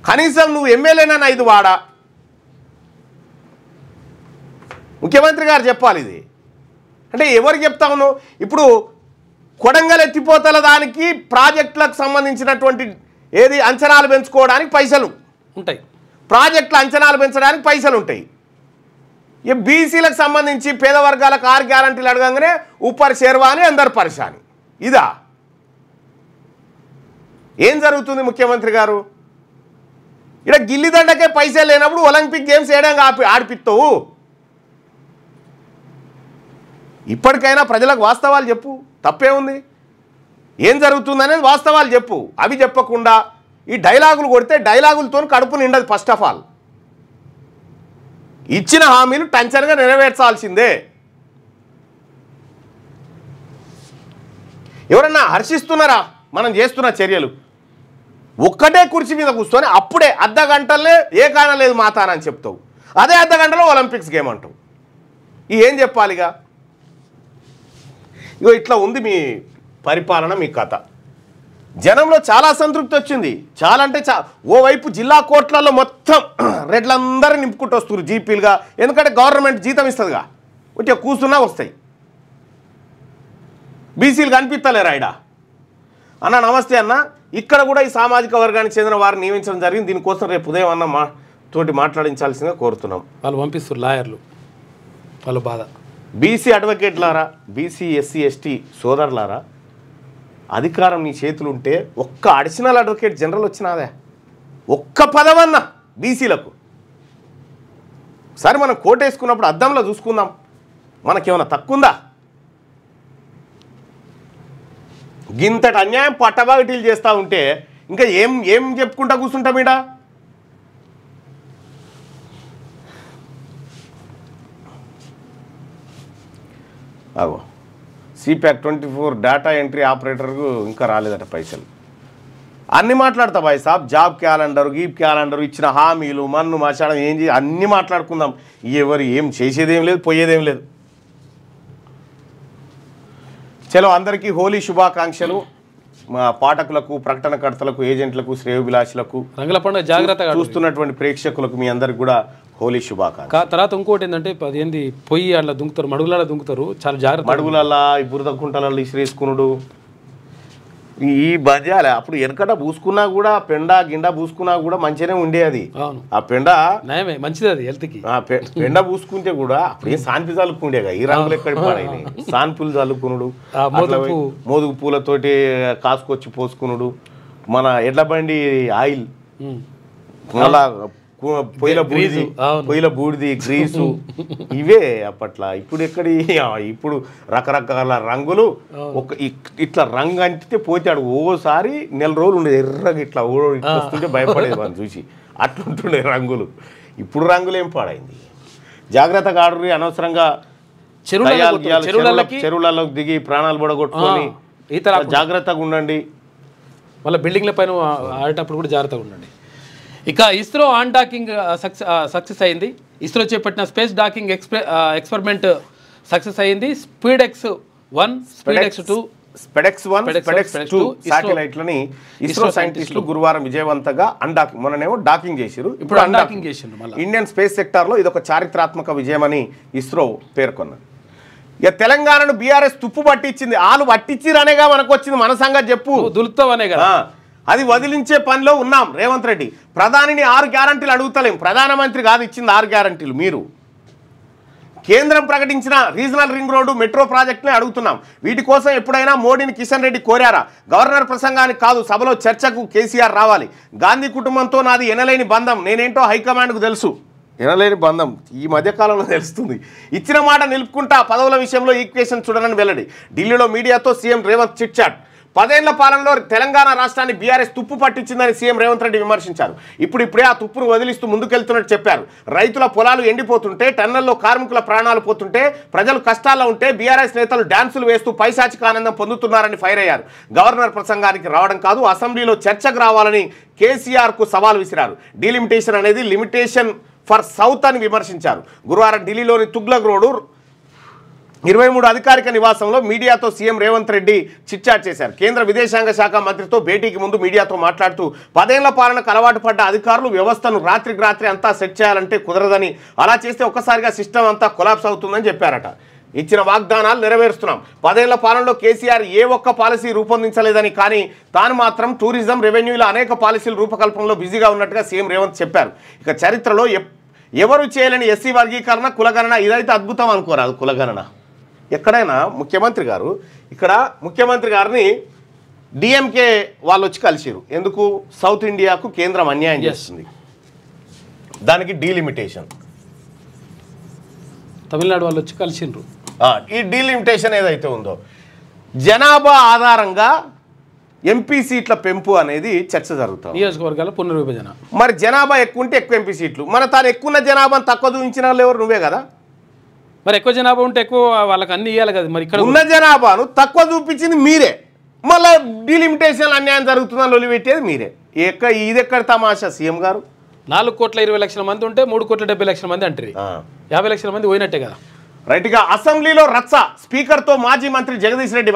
కనీసం నువ్వు ఎమ్మెల్యేనని 5 వాడా ముఖ్యమంత్రి గారు చెప్పాలి. ఇది అంటే ఎవరికి చెప్తా ఉన్నావు? ఇప్పుడు కొడంగల్ ఎత్తిపోతల దానికి ప్రాజెక్టులకు సంబంధించినటువంటి ఏది అంచనాలు పెంచుకోవడానికి పైసలు ఉంటాయి, ప్రాజెక్టుల అంచనాలు పెంచడానికి పైసలు ఉంటాయి. ఈ బీసీలకు సంబంధించి పేద వర్గాలకు 6 గ్యారంటీలు అడగంగానే ఊపర్ షేర్వాని అందరు పరేషాని. ఇదా ఏం జరుగుతుంది ముఖ్యమంత్రి గారు? ఇక్కడ గిల్లిదండకే పైసలు లేనప్పుడు ఒలింపిక్ గేమ్స్ ఏడంగా ఆడిపిస్తావు. ఇప్పటికైనా ప్రజలకు వాస్తవాలు చెప్పు, తప్పే ఉంది? ఏం జరుగుతుందనేది వాస్తవాలు చెప్పు. అవి చెప్పకుండా ఈ డైలాగులు కొడితే డైలాగులతో కడుపు నిండదు. ఫస్ట్ ఆఫ్ ఆల్ ఇచ్చిన హామీలు టంచర్గా నెరవేర్చాల్సిందే. ఎవరన్నా హర్షిస్తున్నారా మనం చేస్తున్న చర్యలు? ఒక్కటే కుర్చీ మీద కూర్చొని అప్పుడే అర్ధగంటలే ఏ కారణం లేదు మాతానని చెప్తావు, అదే అర్ధగంటలో ఒలింపిక్స్ గేమ్ అంటావు. ఏం చెప్పాలిగా? ఇగో ఇట్లా ఉంది మీ పరిపాలన, మీ కథ. జనంలో చాలా సంతృప్తి వచ్చింది. చాలా అంటే ఓవైపు జిల్లా కోర్టులలో మొత్తం రెడ్లందరూ నింపుకుంటూ వస్తున్నారు జీపీలుగా, ఎందుకంటే గవర్నమెంట్ జీతం ఇస్తుందిగా, వచ్చే కూర్చున్నా వస్తాయి. బీసీలు కనిపిస్తలేరు ఆయన. అన్న నమస్తే అన్న, ఇక్కడ కూడా ఈ సామాజిక వర్గానికి చెందిన వారిని నియమించడం జరిగింది. దీనికోసం రేపు ఉదయం అన్న తోటి మాట్లాడించాల్సిందిగా కోరుతున్నాం. వాళ్ళు పంపిస్తారు లాయర్లు, వాళ్ళ బాధ. బీసీ అడ్వకేట్లారా, బీసీ ఎస్సీ ఎస్టీ సోదరులారా, అధికారం నీ చేతులు ఉంటే ఒక్క అడిషనల్ అడ్వకేట్ జనరల్ వచ్చినాదే, ఒక్క పదవన్న బీసీలకు. సరే మనం కోటేసుకున్నప్పుడు అద్దంలో చూసుకుందాం, మనకేమైనా తక్కువందా? గింతటి అన్యాయం పట్టబాగిటీలు చేస్తూ ఉంటే ఇంకా ఏం చెప్పుకుంటా కూర్చుంటాం ఈడ? అగో సిప్యాక్ 24 డేటా ఎంట్రీ ఆపరేటర్కు ఇంకా రాలేదట పైసలు. అన్నీ మాట్లాడతా బాయ్ సాబ్, జాబ్ క్యాలెండర్, గీప్ క్యాలెండర్, ఇచ్చిన హామీలు, మన్ను మాట్లాడడం ఏంటి అన్నీ మాట్లాడుకుందాం. ఎవరు ఏం చేసేదేం లేదు, పోయేదేం లేదు. చలో, అందరికీ హోలీ శుభాకాంక్షలు. మా పాఠకులకు, ప్రకటనకర్తలకు, ఏజెంట్లకు, శ్రేయోభిలాషులకు, రంగుల పండుగ జాగ్రత్తగా చూస్తున్నటువంటి ప్రేక్షకులకు మీ అందరికి కూడా హోలీ శుభాకాంక్షలు. తర్వాత ఇంకోటి ఏంటంటే ఏంది పొయ్యి అట్లా దుంకుతారు, మడుగులలో దుంకుతారు, చాలా జాగ్రత్త. మడుగులల్లా ఈ బురద కుంటలలో ఇసిరేసుకున్నాడు ఈ బజాలే. అప్పుడు వెనకట పూసుకున్నా కూడా పెండ గిండ పూసుకున్నా కూడా మంచిగానే ఉండే అది. ఆ పెండ నయమే, మంచిది అది హెల్త్కి. పెండ పూసుకుంటే కూడా అప్పుడు సాన్పి చల్లుకుండేగా, ఈ రంగులు ఎక్కడ పడాయి. సాన్పులు చల్లుకునుడు, మోదుగు పూలతోటి కాసుకొచ్చి పోసుకునుడు, మన ఎడ్ల బండి ఆయిల్, మళ్ళా పొయ్యిల బూడిది, గ్రీసు, ఇవే అప్పట్లో. ఇప్పుడు ఎక్కడి, ఇప్పుడు రకరకాల రంగులు. ఇట్లా రంగు అంటే పోతాడు ఓసారి నెల రోజులు ఉండేది ఎర్రగా, ఇట్లా వస్తుంటే భయపడేది మనం చూసి. అట్లుంటుండే రంగులు. ఇప్పుడు రంగులు ఏం పాడైంది. జాగ్రత్తగా ఆడుర్రి, అనవసరంగా చెరువులలో దిగి ప్రాణాలు పడగొట్టుకొని జాగ్రత్తగా ఉండండి. మళ్ళీ బిల్డింగ్ల పైన ఆడేటప్పుడు కూడా జాగ్రత్తగా ఉండండి. ఇక ఇస్రో ఆన్ డాకింగ్ సక్సెస్ అయింది. ఇస్రో చేపట్టిన స్పేస్ డాకింగ్ ఎక్స్పెరిమెంట్ సక్సెస్ అయింది. SpeedX1, SpeedX2, SpeedX1, శాటిలైట్లని ఇస్రో సైంటిస్టులు గురువారం విజయవంతంగా అన్డాకింగ్, మొన్ననేమో డాకింగ్ చేసిరు, ఇప్పుడు అన్డాకింగ్ చేసిండ్రు. ఇండియన్ స్పేస్ సెక్టార్లో ఇదొక చారిత్రాత్మక విజయమని ఇస్రో పేర్కొన్నది. ఇక తెలంగాణను బీఆర్ఎస్ తుప్పు పట్టించింది. వాళ్ళు పట్టించిరనేగా మనకు వచ్చింది. మన సంగతి చెప్పు, దులుపుతావనే కదా. అది వదిలించే పనిలో ఉన్నాం. రేవంత్ రెడ్డి ప్రధానిని 6 గ్యారంటీలు అడుగుతలేం. ప్రధానమంత్రి కాదు ఇచ్చింది 6 గ్యారంటీలు. మీరు కేంద్రం ప్రకటించిన రీజనల్ రింగ్ రోడ్డు, మెట్రో ప్రాజెక్టుని అడుగుతున్నాం. వీటి కోసం ఎప్పుడైనా మోడీని కిషన్ రెడ్డి కోరారా? గవర్నర్ ప్రసంగానికి కాదు, సభలో చర్చకు కేసీఆర్ రావాలి. గాంధీ కుటుంబంతో నాది ఎనలేని బంధం, నేనేంటో హైకమాండ్కు తెలుసు. ఎనలేని బంధం ఈ మధ్యకాలంలో తెలుస్తుంది. ఇచ్చిన మాట నిలుపుకుంటా, పదవుల విషయంలో ఈక్వేషన్ చూడనని వెల్లడి. ఢిల్లీలో మీడియాతో సీఎం రేవంత్ చిట్ చాట్. 10 ఏళ్ల పాలనలో తెలంగాణ రాష్ట్రాన్ని బీఆర్ఎస్ తుప్పు పట్టించిందని సీఎం రేవంత్ రెడ్డి విమర్శించారు. ఇప్పుడే ఆ తుప్పును వదిలిస్తూ ముందుకెళ్తున్నట్టు చెప్పారు. రైతుల పొలాలు ఎండిపోతుంటే, టన్నల్లో కార్మికుల ప్రాణాలు పోతుంటే, ప్రజలు కష్టాల్లో ఉంటే బీఆర్ఎస్ నేతలు డాన్సులు వేస్తూ పైశాచిక ఆనందం పొందుతున్నారని ఫైర్ అయ్యారు. గవర్నర్ ప్రసంగానికి రావడం కాదు, అసెంబ్లీలో చర్చకు రావాలని కేసీఆర్కు సవాల్ విసిరారు. డీలిమిటేషన్ అనేది లిమిటేషన్ ఫర్ సౌత్ అని విమర్శించారు. గురువారం ఢిల్లీలోని తుగ్లక్ రోడ్డు 23 అధికారిక నివాసంలో మీడియాతో సీఎం రేవంత్ రెడ్డి చిట్చాట్ చేశారు. కేంద్ర విదేశాంగ శాఖ మంత్రితో భేటీకి ముందు మీడియాతో మాట్లాడుతూ 10 ఏళ్ల పాలనకు అలవాటు పడ్డ అధికారులు వ్యవస్థను రాత్రికి రాత్రి అంతా సెట్ చేయాలంటే కుదరదని, అలా చేస్తే ఒక్కసారిగా సిస్టమ్ అంతా కొలాప్స్ అవుతుందని చెప్పారట. ఇచ్చిన వాగ్దానాలు నెరవేరుస్తున్నాం. 10 ఏళ్ల పాలనలో కేసీఆర్ ఏ ఒక్క పాలసీ రూపొందించలేదని, కానీ తాను మాత్రం టూరిజం, రెవెన్యూల అనేక పాలసీల రూపకల్పనలో బిజీగా ఉన్నట్టుగా సీఎం రేవంత్ చెప్పారు. ఇక చరిత్రలో ఎవరు చేయలేని ఎస్సీ వర్గీకరణ, కులగణన, ఇదైతే అద్భుతం అనుకోరాదు. కులగణన ఎక్కడైనా ముఖ్యమంత్రి గారు, ఇక్కడ ముఖ్యమంత్రి గారిని డిఎంకే వాళ్ళు వచ్చి కలిసిరు. ఎందుకు? సౌత్ ఇండియాకు కేంద్రం అన్యాయం చేస్తుంది, దానికి డీలిమిటేషన్. తమిళనాడు వాళ్ళు వచ్చి కలిసిండ్రు. ఈ డీలిమిటేషన్ ఏదైతే ఉందో, జనాభా ఆధారంగా ఎంపీ సీట్ల పెంపు అనేది చర్చ జరుగుతుంది. నియోజకవర్గాల పునర్విభజన. మరి జనాభా ఎక్కువ ఉంటే ఎక్కువ ఎంపీ సీట్లు. మన తాను ఎక్కువ జనాభాను తక్కువ చూపించిన వాళ్ళు ఎవరు? నువ్వే కదా. మరి ఎక్కువ జనాభా ఉంటే ఎక్కువ వాళ్ళకి అన్ని ఇవ్వాలి కదా. మరి ఇక్కడ ఉన్న జనాభాను తక్కువ చూపించింది మీరే. మళ్ళీ డీలిమిటేషన్ అన్యాయం జరుగుతుందని వదిలిపెట్టేది మీరే. ఇది ఎక్కడ తమాషా సీఎం గారు? 4,20,00,000 మంది ఉంటే 3,70,00,000 మంది అంటారు. 50,00,000 మంది పోయినట్టే కదా. రైట్గా అసెంబ్లీలో రచ్చ. స్పీకర్తో మాజీ మంత్రి జగదీష్ రెడ్డి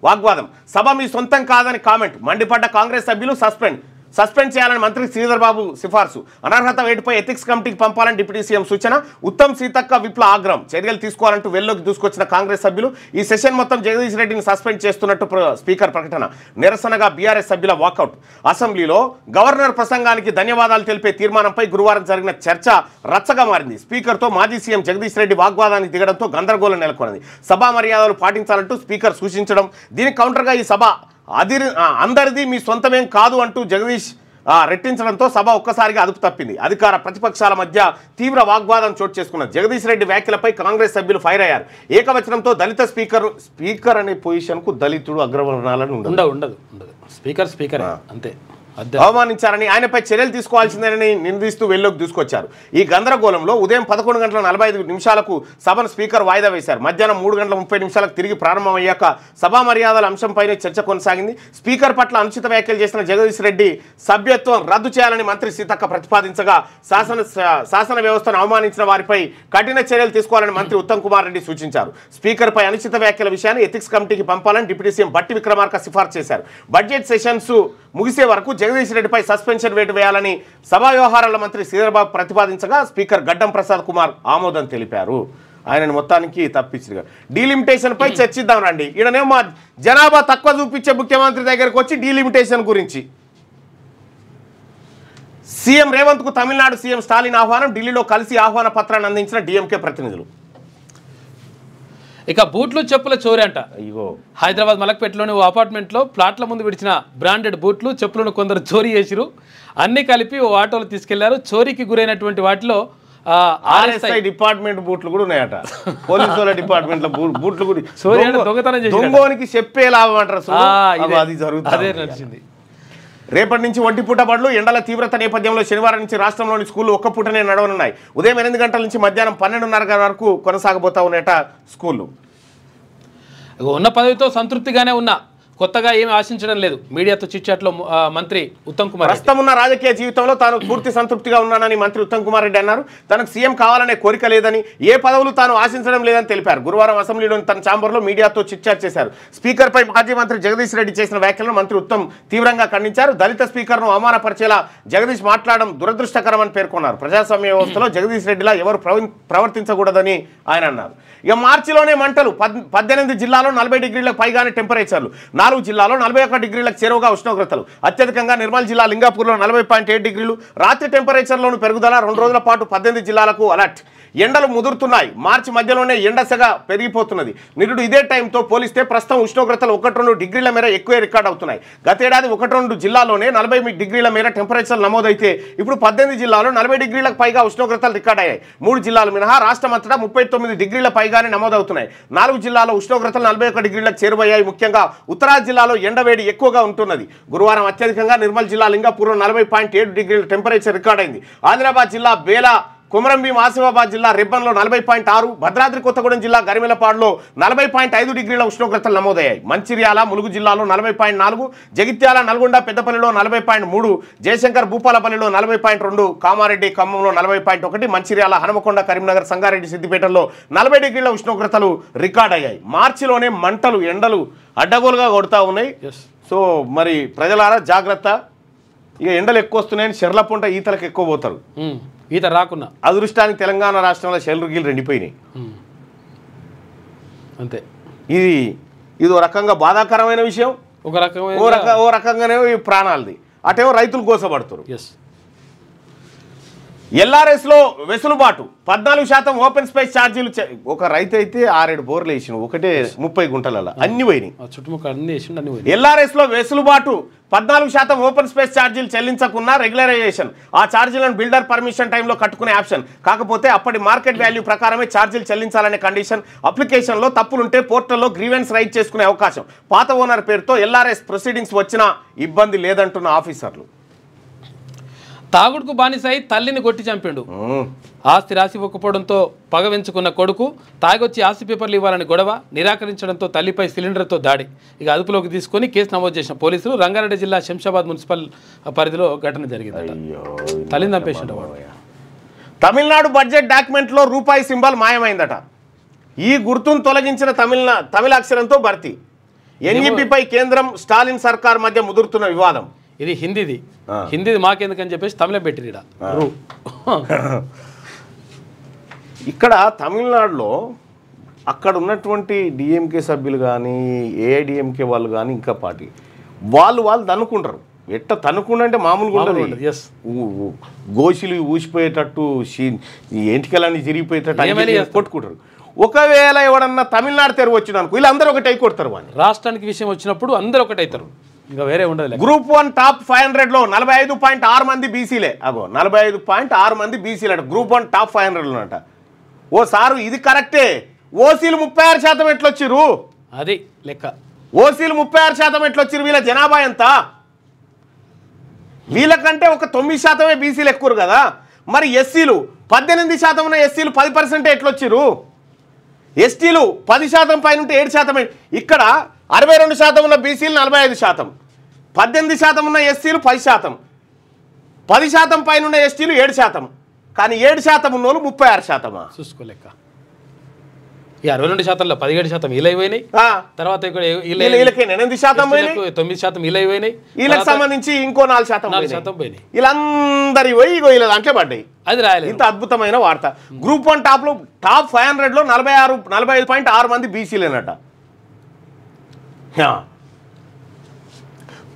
వాగ్వాదం. సభ మీ సొంతం కాదని కామెంట్. మండిపడ్డ కాంగ్రెస్ సభ్యులు సస్పెండ్. సస్పెండ్ చేయాలని మంత్రి శ్రీధర్ బాబు సిఫార్సు. అనర్హత వేటుపై ఎథిక్స్ కమిటీకి పంపాలని డిప్యూటీ సీఎం సూచన. ఉత్తమ్ సీతక్క విప్ల ఆగ్రహం. చర్యలు తీసుకోవాలంటూ వెల్లోకి దూసుకొచ్చిన కాంగ్రెస్ సభ్యులు. ఈ సెషన్ మొత్తం జగదీష్ రెడ్డిని సస్పెండ్ చేస్తున్నట్టు స్పీకర్ ప్రకటన. నిరసనగా బీఆర్ఎస్ సభ్యుల వాకౌట్. అసెంబ్లీలో గవర్నర్ ప్రసంగానికి ధన్యవాదాలు తెలిపే తీర్మానంపై గురువారం జరిగిన చర్చ రచ్చగా మారింది. స్పీకర్తో మాజీ సీఎం జగదీష్ రెడ్డి వాగ్వాదానికి దిగడంతో గందరగోళం నెలకొన్నది. సభా మర్యాదలు పాటించాలంటూ స్పీకర్ సూచించడం, దీనికి కౌంటర్గా ఈ సభ అందరిది మీ సొంతమేం కాదు అంటూ జగదీష్ రెట్టించడంతో సభ ఒక్కసారిగా అదుపు తప్పింది. అధికార ప్రతిపక్షాల మధ్య తీవ్ర వాగ్వాదం చోటు చేసుకున్నది. జగదీష్ రెడ్డి వ్యాఖ్యలపై కాంగ్రెస్ సభ్యులు ఫైర్ అయ్యారు. ఏకవచనంతో దళిత స్పీకర్ అనే పొజిషన్కు దళితుడు అగ్రవర్ణాలను ఉండదు. స్పీకర్ అంతే అవమానించారని, ఆయనపై చర్యలు తీసుకోవాల్సిందేనని నిందిస్తూ వెల్లోకి దూసుకొచ్చారు. ఈ గందరగోళంలో ఉదయం 11:45 సభను స్పీకర్ వాయిదా వేశారు. మధ్యాహ్నం 3:30 తిరిగి ప్రారంభమయ్యాక సభా మర్యాదల అంశంపైనే చర్చ కొనసాగింది. స్పీకర్ పట్ల అనుచిత వ్యాఖ్యలు చేసిన జగదీష్ రెడ్డి సభ్యత్వం రద్దు చేయాలని మంత్రి సీతక్క ప్రతిపాదించగా, శాసన వ్యవస్థను అవమానించిన వారిపై కఠిన చర్యలు తీసుకోవాలని మంత్రి ఉత్తమ్ కుమార్ రెడ్డి సూచించారు. స్పీకర్పై అనుచిత వ్యాఖ్యల విషయాన్ని ఎథిక్స్ కమిటీకి పంపాలని డిప్యూటీ సీఎం బట్టి విక్రమార్క సిఫార్సు చేశారు. బడ్జెట్ సెషన్స్ ముగిసే వరకు జగదీష్ రెడ్డిపై సస్పెన్షన్ వేటు వేయాలని సభా వ్యవహారాల మంత్రి శ్రీధర్ బాబు ప్రతిపాదించగా స్పీకర్ గడ్డం ప్రసాద్ కుమార్ ఆమోదం తెలిపారు. ఆయనను మొత్తానికి తప్పించారు. డీలిమిటేషన్ పై చర్చిద్దాం రండి. ఈయననేమో మా జనాభా తక్కువ చూపించే ముఖ్యమంత్రి దగ్గరకు వచ్చి డీలిమిటేషన్ గురించి. సీఎం రేవంత్ కు తమిళనాడు సీఎం స్టాలిన్ ఆహ్వానం. ఢిల్లీలో కలిసి ఆహ్వాన పత్రాన్ని అందించిన డీఎంకే ప్రతినిధులు. ఇక బూట్లు చెప్పుల చోరీ అంట. హైదరాబాద్ మలక్పేటలోని ఓ అపార్ట్మెంట్లో ప్లాట్ల ముందు విడిచిన బ్రాండెడ్ బూట్లు చెప్పులను కొందరు చోరీ చేసిరు. అన్ని కలిపి ఓ ఆటోలో తీసుకెళ్లారు. చోరీకి గురైనటువంటి వాటిలో ఆర్ఎస్ఐ డిపార్ట్మెంట్ బూట్లు కూడా ఉన్నాయట. పోలీసుల డిపార్ట్మెంట్ బూట్లు కూడా దొంగతనం చేసి దొంగోనికి చెప్పే లాభం అంటారు. అది జరుగుతుంది. రేపటి నుంచి ఒంటిపూట బడులు. ఎండల తీవ్రత నేపథ్యంలో శనివారం నుంచి రాష్ట్రంలోని స్కూళ్లు ఒక్క పూటనే నడవనున్నాయి. ఉదయం 8 గంటల నుంచి మధ్యాహ్నం 12:30 వరకు కొనసాగబోతా ఉన్నాయట స్కూళ్ళు. ఉన్న పదవితో సంతృప్తిగానే ఉన్నా, కొత్తగా ఏమి ఆశించడం లేదు. మీడియాతో చిట్చాట్లో మంత్రి ఉత్తమ్ కుమార్ ప్రస్తుతం ఉన్న రాజకీయ జీవితంలో తాను పూర్తి సంతృప్తిగా ఉన్నానని మంత్రి ఉత్తమ్ కుమార్ రెడ్డి అన్నారు. తనకు సీఎం కావాలనే కోరిక లేదని, ఏ పదవులు తాను ఆశించడం లేదని తెలిపారు. గురువారం అసెంబ్లీలోని తన ఛాంబర్లో మీడియాతో చిట్చాట్ చేశారు. స్పీకర్పై మాజీ మంత్రి జగదీష్ రెడ్డి చేసిన వ్యాఖ్యలను మంత్రి ఉత్తమ్ తీవ్రంగా ఖండించారు. దళిత స్పీకర్ను అవమానపరిచేలా జగదీష్ మాట్లాడడం దురదృష్టకరమని పేర్కొన్నారు. ప్రజాస్వామ్య వ్యవస్థలో జగదీష్ రెడ్డిలా ఎవరు ప్రవర్తించకూడదని ఆయన అన్నారు. ఇక మార్చిలోనే మంటలు. 18 జిల్లాలో 40 డిగ్రీలకు పైగానే టెంపరేచర్లు. 4 జిల్లాలో 41 డిగ్రీలకు చేరువగా ఉష్ణోగ్రతలు. అత్యధికంగా నిర్మల్ జిల్లా లింగాపూర్లో 40.7 డిగ్రీలు. రాత్రి టెంపరేచర్లోను పెరుగుదల. 2 రోజుల పాటు 18 జిల్లాలకు అలర్ట్. ఎండలు ముదురుతున్నాయి. మార్చి మధ్యలోనే ఎండసగా పెరిగిపోతున్నది. నిరుడు ఇదే టైంతో పోలిస్తే ప్రస్తుతం ఉష్ణోగ్రతలు 1-2 డిగ్రీల మేర ఎక్కువే రికార్డ్ అవుతున్నాయి. గతేడాది 1-2 జిల్లాలోనే 40 డిగ్రీల మేర టెంపరేచర్లు నమోదైతే ఇప్పుడు 18 జిల్లాలో 40 డిగ్రీలకు పైగా ఉష్ణోగ్రతలు రికార్డ్ అయ్యాయి. 3 జిల్లాలు మినహా రాష్ట్రం అంతటా 39 డిగ్రీల పైగానే నమోదవుతున్నాయి. 4 జిల్లాలో ఉష్ణోగ్రతలు 41 డిగ్రీలకు చేరువయ్యాయి. ముఖ్యంగా ఉత్తరాది జిల్లాలో ఎండవేడి ఎక్కువగా ఉంటున్నది. గురువారం అత్యధికంగా నిర్మల్ జిల్లా లింగాపూర్లో 40.7 డిగ్రీల టెంపరేచర్ రికార్డ్ అయింది. ఆదిలాబాద్ జిల్లా బేలా, కొమరంభీం, ఆసిఫాబాద్ జిల్లా రిబ్బన్లో 40.6, భద్రాద్రి కొత్తగూడెం జిల్లా గరిమెలపాడులో 40.5 డిగ్రీల ఉష్ణోగ్రతలు నమోదయ్యాయి. మంచిర్యాల, ములుగు జిల్లాలో 40.4, జగిత్యాల, నల్గొండ, పెద్దపల్లిలో 40.3, జయశంకర్ భూపాలపల్లిలో 40.2, కామారెడ్డి, ఖమ్మంలో 40.1, మంచిర్యాల, హనుమకొండ, కరీంనగర్, సంగారెడ్డి, సిద్దిపేటలో 40 డిగ్రీల ఉష్ణోగ్రతలు రికార్డ్ అయ్యాయి. మార్చిలోనే మంటలు, ఎండలు అడ్డగోలుగా కొడుతూ ఉన్నాయి. సో మరి ప్రజలారా జాగ్రత్త. ఇక ఎండలు ఎక్కువ వస్తున్నాయని చెర్లపుంట ఈతలకు ఎక్కువ పోతారు. ఈత రాకున్నా అదృష్టానికి తెలంగాణ రాష్ట్రంలో చెల్లుగిలు ఎండిపోయినాయి. అంతే. ఇది ఓ రకంగా బాధాకరమైన విషయం. ఓ రకంగానే ప్రాణాలది. అటేమో రైతులు కోసపడుతారు. ఎల్ఆర్ఎస్లో వెసులుబాటు. 14% ఓపెన్ స్పేస్ ఛార్జీలు. ఒక రైతు అయితే 6-7 బోర్లు వేసిన, ఒకటే 30 గుంటలలో అన్ని పోయినాయి. ఎల్ఆర్ఎస్లో వెసులుబాటు. 14% ఓపెన్ స్పేస్ ఛార్జీలు చెల్లించకున్నా రెగ్యులరైజేషన్. ఆ ఛార్జీలను బిల్డర్ పర్మిషన్ టైంలో కట్టుకునే ఆప్షన్. కాకపోతే అప్పటి మార్కెట్ వాల్యూ ప్రకారమే ఛార్జీలు చెల్లించాలనే కండిషన్. అప్లికేషన్లో తప్పులుంటే పోర్టల్లో గ్రీవెన్స్ రైట్ చేసుకునే అవకాశం. పాత ఓనర్ పేరుతో ఎల్ఆర్ఎస్ ప్రొసీడింగ్స్ వచ్చినా ఇబ్బంది లేదంటున్న ఆఫీసర్లు. తాగుడుకు బానిసై తల్లిని కొట్టి చంపిండు. ఆస్తి రాసి ఇవ్వకపోవడంతో పగ వెంచుకున్న కొడుకు తాగొచ్చి ఆస్తి పేపర్లు ఇవ్వాలని గొడవ. నిరాకరించడంతో తల్లిపై సిలిండర్తో దాడి. ఇక అదుపులోకి తీసుకొని కేసు నమోదు చేసిన పోలీసులు. రంగారెడ్డి జిల్లా శంషాబాద్ మున్సిపల్ పరిధిలో ఘటన జరిగింది. తల్లిని చంపేసిండు వాడు. తమిళనాడు బడ్జెట్ డాక్యుమెంట్లో రూపాయి సింబల్ మాయమైందట. ఈ గుర్తును తొలగించిన తమిళ అక్షరంతో భర్తీ. ఎన్ఈపీపై కేంద్రం, స్టాలిన్ సర్కార్ మధ్య ముదురుతున్న వివాదం. ఇది హిందీది మాకెందుకని చెప్పేసి తమిళం పెట్టిరు ఈడ రూ. ఇక్కడ తమిళనాడులో అక్కడ ఉన్నటువంటి డిఎంకే సభ్యులు కానీ ఏఐడిఎంకే వాళ్ళు కానీ ఇంకా పార్టీ వాళ్ళు తన్నుకుంటారు. ఎట్ట తన్నుకుంటే మామూలుగా ఉండదు. గోషులు ఊసిపోయేటట్టు ఎంటికలన్నీ చిరిగిపోయేటట్టు కొట్టుకుంటారు. ఒకవేళ ఎవడన్నా తమిళనాడు తెరువు వచ్చిన అనుకో వీళ్ళందరూ ఒకటి కొడతారు. వాళ్ళు రాష్ట్రానికి విషయం వచ్చినప్పుడు అందరూ ఒకటి అవుతారు, ఇంకా వేరే ఉండదు. గ్రూప్ 1 టాప్ 500లో 45.6 మంది బీసీలే. 45.6 మంది బీసీలు అంట గ్రూప్ 1 టాప్ 500లో అంట. ఓ సారు ఇది కరెక్టే. ఓసీలు 36% ఎట్లొచ్చిర్రు? అది లెక్క. ఓసీలు 36% ఎట్లొచ్చిర్రు? వీళ్ళ జనాభా ఎంత? వీళ్ళకంటే ఒక 9% బీసీలు ఎక్కువ కదా. మరి ఎస్సీలు 18% ఉన్న ఎస్సీలు 10% ఎట్లొచ్చిర్రు? ఎస్టీలు 10% పైన ఉంటే 7%. ఇక్కడ 62% ఉన్న బీసీలు 45%, 18% ఉన్న ఎస్సీలు 10%, 10% పైన ఉన్న ఎస్టీలు 7%. కానీ 7% ఉన్న వాళ్ళు 36%. చూసుకోలేక 62%లో 17% వీళ్ళు అయిపోయినాయి. తర్వాత ఇక్కడ 9% వీళ్ళు అయిపోయినాయి. వీళ్ళకి సంబంధించి ఇంకో 4% పోయినాయి. వీళ్ళందరి పోయి వీళ్ళ దాంట్లో పడ్డాయి. అది రాయలేదు. ఇంత అద్భుతమైన వార్త. గ్రూప్ 1 టాప్ 500లో 45.6 మంది బీసీలేనట.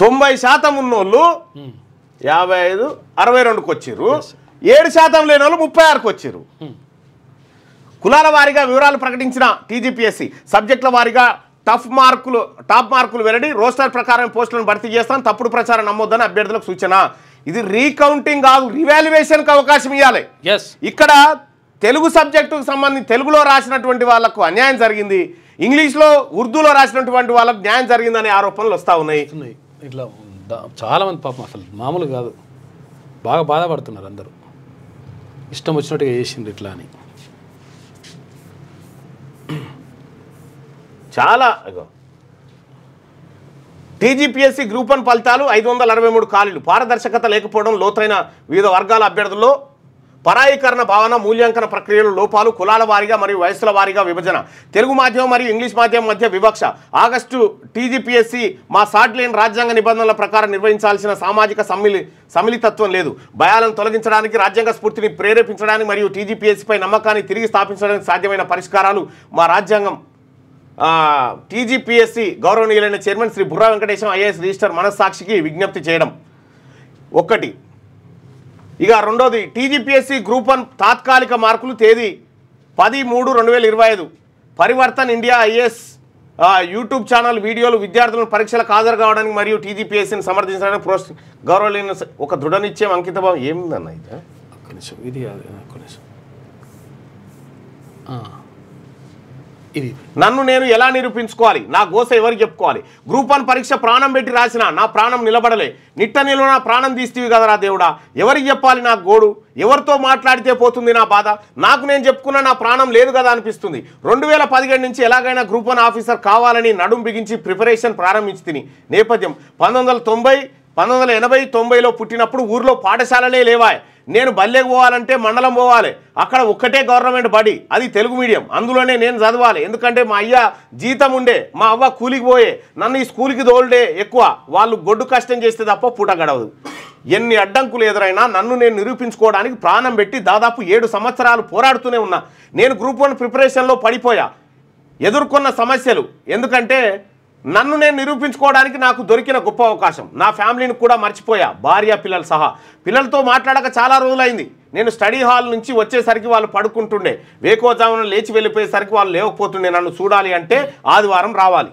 90% ఉన్నోళ్ళు 55, 62కి వచ్చిర్రు. 7% లేని వాళ్ళు 36కి వచ్చిర్రు. కులాల వారీగా వివరాలు ప్రకటించిన టీజీపీఎస్సీ సబ్జెక్టుల వారీగా టాప్ మార్కులు వెల్లడి. రోస్టర్ ప్రకారం పోస్టులను భర్తీ చేస్తాం. తప్పుడు ప్రచారం నమ్మొద్దని అభ్యర్థులకు సూచన. ఇది రీకౌంటింగ్ కాదు, రివాల్యుయేషన్కి అవకాశం ఇవ్వాలి. ఇక్కడ తెలుగు సబ్జెక్టుకు సంబంధించి తెలుగులో రాసినటువంటి వాళ్ళకు అన్యాయం జరిగింది, ఇంగ్లీష్లో ఉర్దూలో రాసినటువంటి వాళ్ళకు న్యాయం జరిగిందనే ఆరోపణలు వస్తూ ఉన్నాయి. ఇట్లా చాలామంది పాపం అసలు మామూలు కాదు, బాగా బాధపడుతున్నారు అందరూ. ఇష్టం వచ్చినట్టుగా చేసింది ఇట్లా అని. చాలా టీజీపీఎస్సీ గ్రూప్ 1 ఫలితాలు 563 ఖాళీలు. పారదర్శకత లేకపోవడం, లోతైన వివిధ వర్గాల అభ్యర్థుల్లో పరాయీకరణ భావన, మూల్యాంకన ప్రక్రియలో లోపాలు, కులాల వారీగా మరియు వయస్సుల వారీగా విభజన, తెలుగు మాధ్యమం మరియు ఇంగ్లీష్ మాధ్యమం మధ్య వివక్ష. ఆగస్టు టీజీపీఎస్సీ మా సాట్లేని రాజ్యాంగ నిబంధనల ప్రకారం నిర్వహించాల్సిన సామాజిక సమ్మిళితత్వం లేదు. భయాలను తొలగించడానికి, రాజ్యాంగ స్ఫూర్తిని ప్రేరేపించడానికి మరియు టీజీపీఎస్సీపై నమ్మకాన్ని తిరిగి స్థాపించడానికి సాధ్యమైన పరిష్కారాలు మా రాజ్యాంగం. టీజీపీఎస్సీ గౌరవనీయులైన chairman Shri Burra Venkatesham IAS register మనస్సాక్షికి విజ్ఞప్తి చేయడం ఒకటి. ఇక రెండోది టీజీపీఎస్సీ గ్రూప్ 1 తాత్కాలిక మార్కులు తేదీ 10/3/2025. Parivartan India IAS YouTube channel వీడియోలు విద్యార్థులను పరీక్షలకు హాజరు కావడానికి మరియు టీజీపీఎస్సీని సమర్థించడానికి గౌరవనీయులైన ఒక దృఢ నిశ్చయం అంకితభావం ఏముందన్న ఇది? ఇది ఇది నన్ను నేను ఎలా నిరూపించుకోవాలి? నా గోస ఎవరికి చెప్పుకోవాలి? గ్రూప్ 1 పరీక్ష ప్రాణం పెట్టి రాసిన నా ప్రాణం నిలబడలే. నిట్ట నిలువ నా ప్రాణం తీస్తీవి కదరా దేవుడా. ఎవరికి చెప్పాలి నా గోడు? ఎవరితో మాట్లాడితే పోతుంది నా బాధ? నాకు నేను చెప్పుకున్న నా ప్రాణం లేదు కదా అనిపిస్తుంది. 2017 నుంచి ఎలాగైనా గ్రూప్ 1 ఆఫీసర్ కావాలని నడుం బిగించి ప్రిపరేషన్ ప్రారంభించి తిని. నేపథ్యం 1990, 1980, 90లో పుట్టినప్పుడు ఊర్లో పాఠశాలలే లేవాయి. నేను బల్లెకు పోవాలంటే మండలం పోవాలి. అక్కడ ఒక్కటే గవర్నమెంట్ బడి, అది తెలుగు మీడియం. అందులోనే నేను చదవాలి. ఎందుకంటే మా అయ్య జీతం ఉండే, మా అవ్వ కూలికి పోయే. నన్ను ఈ స్కూల్కి తోలుడే ఎక్కువ. వాళ్ళు గొడ్డు కష్టం చేస్తే తప్ప పూట గడవదు. ఎన్ని అడ్డంకులు ఎదురైనా నన్ను నేను నిరూపించుకోవడానికి ప్రాణం పెట్టి దాదాపు 7 సంవత్సరాలు పోరాడుతూనే ఉన్నా. నేను గ్రూప్ 1 ప్రిపరేషన్లో పడిపోయా. ఎదుర్కొన్న సమస్యలు ఎందుకంటే నన్ను నేను నిరూపించుకోవడానికి నాకు దొరికిన గొప్ప అవకాశం. నా ఫ్యామిలీని కూడా మర్చిపోయా, భార్య పిల్లలు సహా. పిల్లలతో మాట్లాడక చాలా రోజులైంది. నేను స్టడీ హాల్ నుంచి వచ్చేసరికి వాళ్ళు పడుకుంటుండే. వేకోజామున లేచి వెళ్ళిపోయేసరికి వాళ్ళు లేకపోతుండే. నన్ను చూడాలి అంటే ఆదివారం రావాలి.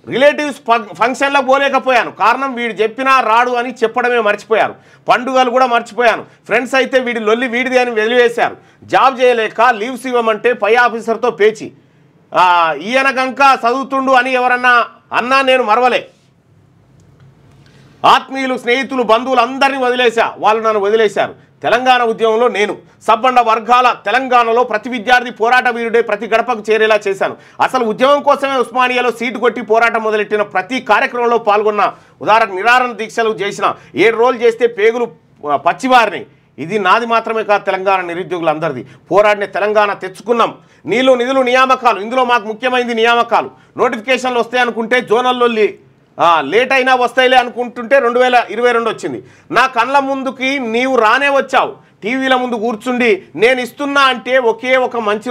రిలేటివ్స్ ఫంక్షన్లో పోలేకపోయాను. కారణం వీడు చెప్పినా రాడు అని చెప్పడమే మర్చిపోయారు. పండుగలు కూడా మర్చిపోయాను. ఫ్రెండ్స్ అయితే వీడి లొల్లి వీడిది అని వెలివేశారు. జాబ్ చేయలేక లీవ్స్ ఇవ్వమంటే పై ఆఫీసర్తో పేచి ఈయన గంక చదువుతుండు అని ఎవరన్నా అన్నా నేను మరవలే. ఆత్మీయులు, స్నేహితులు, బంధువులు అందరినీ వదిలేశా. వాళ్ళు నన్ను వదిలేశారు. తెలంగాణ ఉద్యమంలో నేను సబ్బండ వర్గాల తెలంగాణలో ప్రతి విద్యార్థి పోరాట వీరుడే ప్రతి గడపకు చేరేలా చేశాను. అసలు ఉద్యమం కోసమే ఉస్మానియాలో సీటు కొట్టి పోరాటం మొదలెట్టిన. ప్రతి కార్యక్రమంలో పాల్గొన్న. ఉదాహరణకు నిరారణ దీక్షలు చేసిన. 7 రోజులు చేస్తే పేగులు పచ్చివారిని. ఇది నాది మాత్రమే కాదు, తెలంగాణ నిరుద్యోగులందరిది. పోరాడిన తెలంగాణ తెచ్చుకున్నాం. నీళ్లు, నిధులు, నియామకాలు. ఇందులో మాకు ముఖ్యమైనది నియామకాలు. నోటిఫికేషన్లు వస్తాయనుకుంటే జోనల్లో లేట్ అయినా వస్తాయిలే అనుకుంటుంటే 2022 వచ్చింది. నా కళ్ళ ముందుకి నీవు రానే వచ్చావు, టీవీల ముందు కూర్చుండి నేను ఇస్తున్నా అంటే ఒక మంచి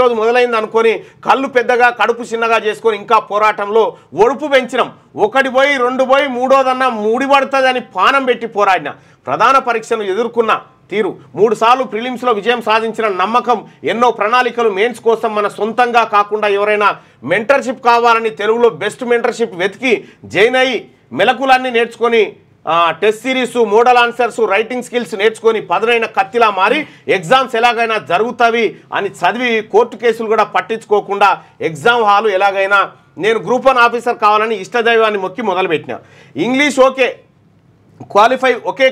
రోజు మొదలైంది అనుకొని కళ్ళు పెద్దగా కడుపు చిన్నగా చేసుకొని ఇంకా పోరాటంలో ఒడుపు పెంచినాం. 1 పోయి 2 పోయి 3దన్నా ముడిపడుతుందని పానం పెట్టి పోరాడిన. ప్రధాన పరీక్షను ఎదుర్కొన్న తీరు, 3 సార్లు ప్రిలిమ్స్లో విజయం సాధించిన నమ్మకం, ఎన్నో ప్రణాళికలు మెయిన్స్ కోసం మన సొంతంగా కాకుండా ఎవరైనా మెంటర్షిప్ కావాలని తెలుగులో బెస్ట్ మెంటర్షిప్ వెతికి జాయిన్ అయ్యి మెలకులన్నీ నేర్చుకొని test series, model answers, writing skills నేర్చుకొని పదునైన కత్తిలా మారి ఎగ్జామ్స్ ఎలాగైనా జరుగుతావి అని చదివి కోర్టు కేసులు కూడా పట్టించుకోకుండా ఎగ్జామ్ హాలు ఎలాగైనా నేను గ్రూప్ 1 ఆఫీసర్ కావాలని ఇష్టదైవాన్ని మొక్కి మొదలుపెట్టిన. ఇంగ్లీష్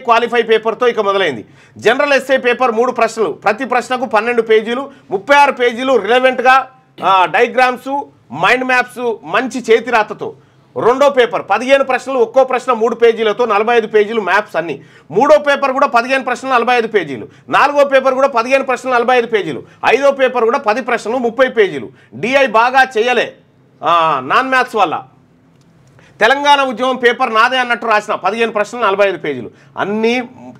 క్వాలిఫై పేపర్తో ఇక మొదలైంది. జనరల్ ఎస్ఏ పేపర్ 3 ప్రశ్నలు, ప్రతి ప్రశ్నకు 12 పేజీలు, 36 పేజీలు రిలవెంట్గా డయాగ్రామ్స్, మైండ్ మ్యాప్స్ మంచి చేతిరాతతో. రెండో పేపర్ 15 ప్రశ్నలు, ఒక్కో ప్రశ్న 3 పేజీలతో 45 పేజీలు మ్యాప్స్ అన్ని. మూడో పేపర్ కూడా 15 ప్రశ్నలు 45 పేజీలు. నాలుగో పేపర్ కూడా 15 ప్రశ్నలు 45 పేజీలు. ఐదో పేపర్ కూడా 10 ప్రశ్నలు 30 పేజీలు. డిఐ బాగా చేయలే నాన్ మ్యాథ్స్ వల్ల. తెలంగాణ ఉద్యమం పేపర్ నాదే అన్నట్టు రాసిన 15 ప్రశ్నలు 45 పేజీలు. అన్నీ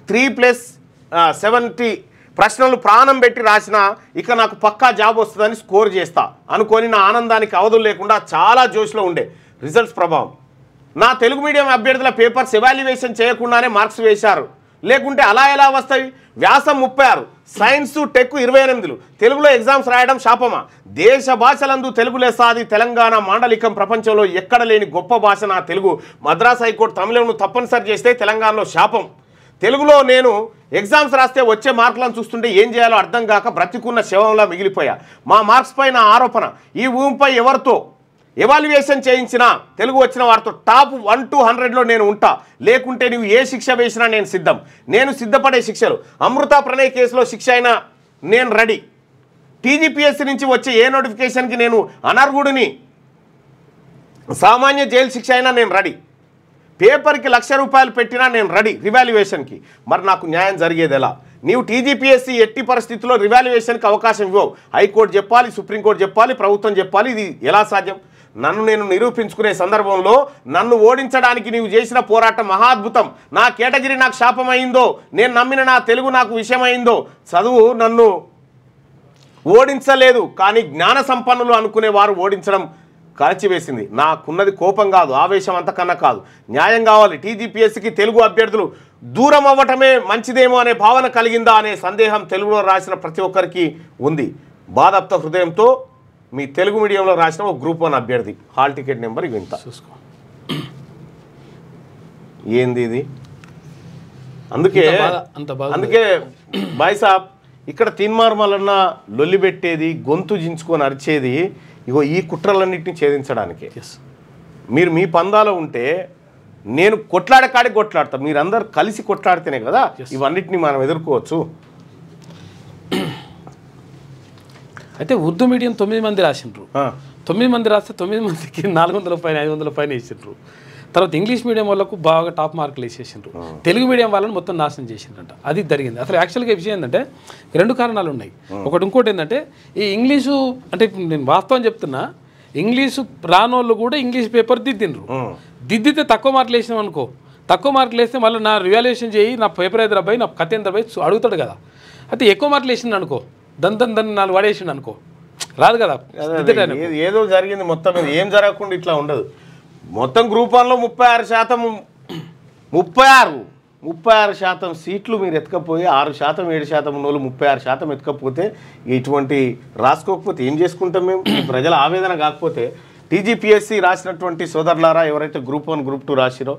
3+70 ప్రశ్నలు ప్రాణం పెట్టి రాసిన. ఇక నాకు పక్కా జాబ్ వస్తుందని స్కోర్ చేస్తా అనుకొని నా ఆనందానికి అవధులు లేకుండా చాలా జోష్లో ఉండే. రిజల్ట్స్ ప్రభావం, నా తెలుగు మీడియం అభ్యర్థుల పేపర్స్ ఎవాల్యుయేషన్ చేయకుండానే మార్క్స్ వేశారు, లేకుంటే అలా ఎలా వస్తాయి? వ్యాసం 36, సైన్స్ టెక్ 28, తెలుగులో ఎగ్జామ్స్ రాయడం శాపమా? దేశ భాషలందు తెలుగు లెస్సాది తెలంగాణ మాండలికం, ప్రపంచంలో ఎక్కడ లేని గొప్ప భాష నా తెలుగు. మద్రాస్ హైకోర్టు తమిళంను తప్పనిసరి చేస్తే తెలంగాణలో శాపం. తెలుగులో నేను ఎగ్జామ్స్ రాస్తే వచ్చే మార్కులను చూస్తుంటే ఏం చేయాలో అర్థం కాక బ్రతికున్న శవంలా మిగిలిపోయా. మా మార్క్స్ పైన ఆరోపణ, ఈ భూమిపై ఎవరితో ఎవాల్యుయేషన్ చేయించినా తెలుగు వచ్చిన వారితో టాప్ 1 to 100లో నేను ఉంటా, లేకుంటే నువ్వు ఏ శిక్ష వేసినా నేను సిద్ధం. నేను సిద్ధపడే శిక్షలు, అమృత ప్రణయ్ కేసులో శిక్ష అయినా నేను రెడీ. టీజీపీఎస్సీ నుంచి వచ్చే ఏ నోటిఫికేషన్కి నేను అనర్హుడిని, సామాన్య జైలు శిక్ష అయినా నేను రెడీ. పేపర్కి ₹1,00,000 పెట్టినా నేను రెడీ రివాల్యుయేషన్కి. మరి నాకు న్యాయం జరిగేది ఎలా? నీవు టీజీపీఎస్సీ ఎట్టి పరిస్థితుల్లో రివాల్యుయేషన్కి అవకాశం ఇవ్వవు. హైకోర్టు చెప్పాలి, సుప్రీంకోర్టు చెప్పాలి, ప్రభుత్వం చెప్పాలి. ఇది ఎలా సాధ్యం? నన్ను నేను నిరూపించుకునే సందర్భంలో నన్ను ఓడించడానికి నీవు చేసిన పోరాటం మహాద్భుతం. నా కేటగిరీ నాకు శాపమైందో, నేను నమ్మిన నా తెలుగు నాకు విషయమైందో. చదువు నన్ను ఓడించలేదు, కానీ జ్ఞాన సంపన్నులు అనుకునే వారు ఓడించడం కాల్చివేసింది. నాకున్నది కోపం కాదు, ఆవేశం అంతకన్నా కాదు. న్యాయం కావాలి. టీజీపీఎస్సీకి తెలుగు అభ్యర్థులు దూరం అవ్వటమే మంచిదేమో అనే భావన కలిగిందా అనే సందేహం తెలుగులో రాసిన ప్రతి ఒక్కరికి ఉంది. బాధాప్త హృదయంతో మీ తెలుగు మీడియంలో రాసిన ఒక గ్రూప్ 1 అభ్యర్థి హాల్ టికెట్ నెంబర్ ఇంత చూసుకో. ఏంది ఇది? అందుకే బాయ్ సాబ్ ఇక్కడ తీన్మార్మలన్న లొల్లి పెట్టేది, గొంతు జించుకొని అరిచేది ఇగో ఈ కుట్రలన్నింటినీ ఛేదించడానికి. మీరు మీ పందాలో ఉంటే నేను కొట్లాడకాడికి కొట్లాడతా, మీరందరూ కలిసి కొట్లాడితేనే కదా ఇవన్నిటిని మనం ఎదుర్కోవచ్చు. అయితే ఉర్దూ మీడియం 9 మంది రాసిండ్రు. 9 మంది రాస్తే 9 మందికి 400 పైన 500 పైన వేసిండ్రు. తర్వాత ఇంగ్లీష్ మీడియం వాళ్ళకు బాగా టాప్ మార్కులు వేసేసిండ్రు. తెలుగు మీడియం వాళ్ళని మొత్తం నాశనం చేసిండ్రంట. అది జరిగింది. అసలు యాక్చువల్గా విషయం ఏంటంటే 2 కారణాలు ఉన్నాయి. ఇంకోటి ఏంటంటే ఈ ఇంగ్లీషు అంటే నేను వాస్తవం చెప్తున్నా, ఇంగ్లీషు రానోళ్ళు కూడా ఇంగ్లీష్ పేపర్ దిద్దిండ్రు. దిద్దితే తక్కువ మార్కులు వేసినాం అనుకో, తక్కువ మార్కులు వేస్తే మళ్ళీ నా రివాల్యుయేషన్ చేయి, నా పేపర్ ఎదురు అబ్బాయి, నా కథ ఎంత అబ్బాయి అడుగుతాడు కదా. అయితే ఎక్కువ మార్కులు వేసిండు అనుకో, దాన్ని 4 వాడేసిండు అనుకో, రాదు కదా. ఏదో జరిగింది మొత్తం మీద, ఏం జరగకుండా ఇట్లా ఉండదు. మొత్తం గ్రూప్ 1లో 36% సీట్లు మీరు ఎత్తుకపోయి 6%, 7% ఉన్నోళ్ళు 36% ఎత్తుకపోతే ఇటువంటి రాసుకోకపోతే ఏం చేసుకుంటాం మేము? ప్రజల ఆవేదన కాకపోతే టీజీపీఎస్సీ రాసినటువంటి సోదరులారా, ఎవరైతే గ్రూప్ 1 గ్రూప్ 2 రాసిరో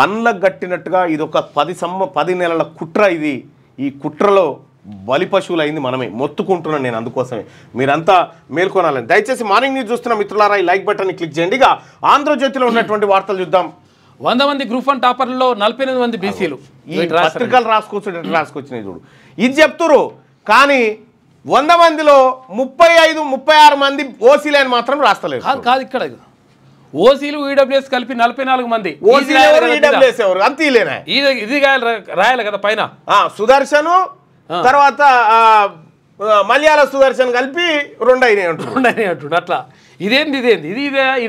కళ్ళకు గట్టినట్టుగా ఇది ఒక 10 నెలల కుట్ర. ఇది ఈ కుట్రలో బలి పశువులు అయింది మనమే. మొత్తుకుంటున్నాను నేను, అందుకోసమే మీరంతా మేల్కొనాలని. దయచేసి మార్నింగ్ న్యూస్ చూస్తున్న మిత్రులారా ఈ లైక్ బటన్ని క్లిక్ చేయండి. ఇక ఆంధ్రజ్యోతిలో ఉన్నటువంటి వార్తలు చూద్దాం. 100 మంది గ్రూప్ 1 టాపర్లలో 48 మంది బీసీలు. ఈ పత్రికలు రాసుకొచ్చినాయి చూడు, ఇది చెప్తురు. కానీ 100 మందిలో 35-36 మంది ఓసీలు అని మాత్రం రాస్తలేదు. కాదు ఇక్కడ ఓసీలు ఈడబ్ల్యూఎస్ కలిపి 44 మంది. అంతేనా? ఇది రాయాలి కదా పైన. సుదర్శను తర్వాత మలయాళ సుదర్శన్ కలిపి 2 అయినాయి అంటున్నాడు. అట్లా ఇదేంది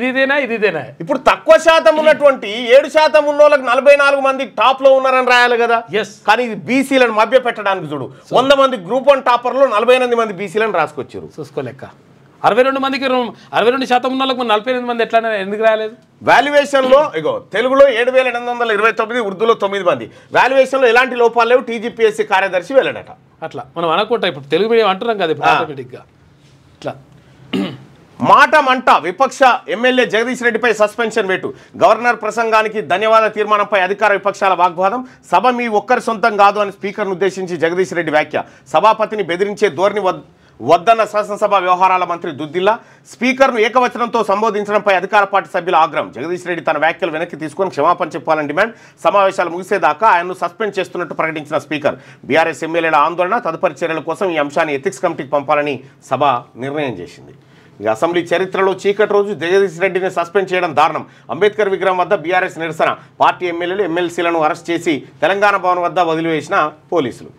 ఇదేనా ఇప్పుడు తక్కువ శాతం ఉన్నటువంటి 7% ఉన్న వాళ్ళకి 44 మంది టాప్ లో ఉన్నారని రాయాలి కదా. కానీ ఇది బీసీలను మభ్య పెట్టడానికి చూడు 100 మంది గ్రూప్ 1 టాపర్లో 48 మంది బీసీలను రాసుకొచ్చారు. చూసుకోలేక 62 మందికి 62% ఉన్న వాళ్ళకి 48 మంది ఎట్లా ఎందుకు రాలేదు? వాల్యుయేషన్ లో ఇగో తెలుగులో 7,829, ఉర్దూలో 9 మంది. వాల్యుయేషన్ లో ఎలాంటి లోపాలు లేవు. టీజీపీఎస్సీ కార్యదర్శి వెళ్ళడట. అట్లా మనం అనుకుంటా ఇప్పుడు తెలుగు మీడియం అంటున్నాం కదా ఇప్పుడు ఆటోమేటిక్గా ఇట్లా. మాట మంట విపక్ష ఎమ్మెల్యే జగదీష్ రెడ్డిపై సస్పెన్షన్ వేటు. గవర్నర్ ప్రసంగానికి ధన్యవాద తీర్మానంపై అధికార విపక్షాల వాగ్వాదం. సభ మీ ఒక్కరి సొంతం కాదు అని స్పీకర్ను ఉద్దేశించి జగదీష్ రెడ్డి వ్యాఖ్య. సభాపతిని బెదిరించే ధోరణి వద్దన్న శాసనసభ వ్యవహారాల మంత్రి దుద్దిల్లా. స్పీకర్ను ఏకవచనంతో సంబోధించడంపై అధికార పార్టీ సభ్యుల ఆగ్రహం. జగదీష్ రెడ్డి తన వ్యాఖ్యలు వెనక్కి తీసుకొని క్షమాపణ చెప్పాలని డిమాండ్. సమావేశాలు ముగిసేదాకా ఆయన్ను సస్పెండ్ చేస్తున్నట్టు ప్రకటించిన స్పీకర్. బీఆర్ఎస్ ఎమ్మెల్యేల ఆందోళన, తదుపరి చర్యల కోసం ఈ అంశాన్ని ఎథిక్స్ కమిటీకి పంపాలని సభ నిర్ణయం చేసింది. ఈ అసెంబ్లీ చరిత్రలో చీకటి రోజు జగదీష్ రెడ్డిని సస్పెండ్ చేయడం దారుణం. అంబేద్కర్ విగ్రహం వద్ద బీఆర్ఎస్ నిరసన. పార్టీ ఎమ్మెల్యేలు ఎమ్మెల్సీలను అరెస్ట్ చేసి తెలంగాణ భవన్ వద్ద వదిలివేసిన పోలీసులు.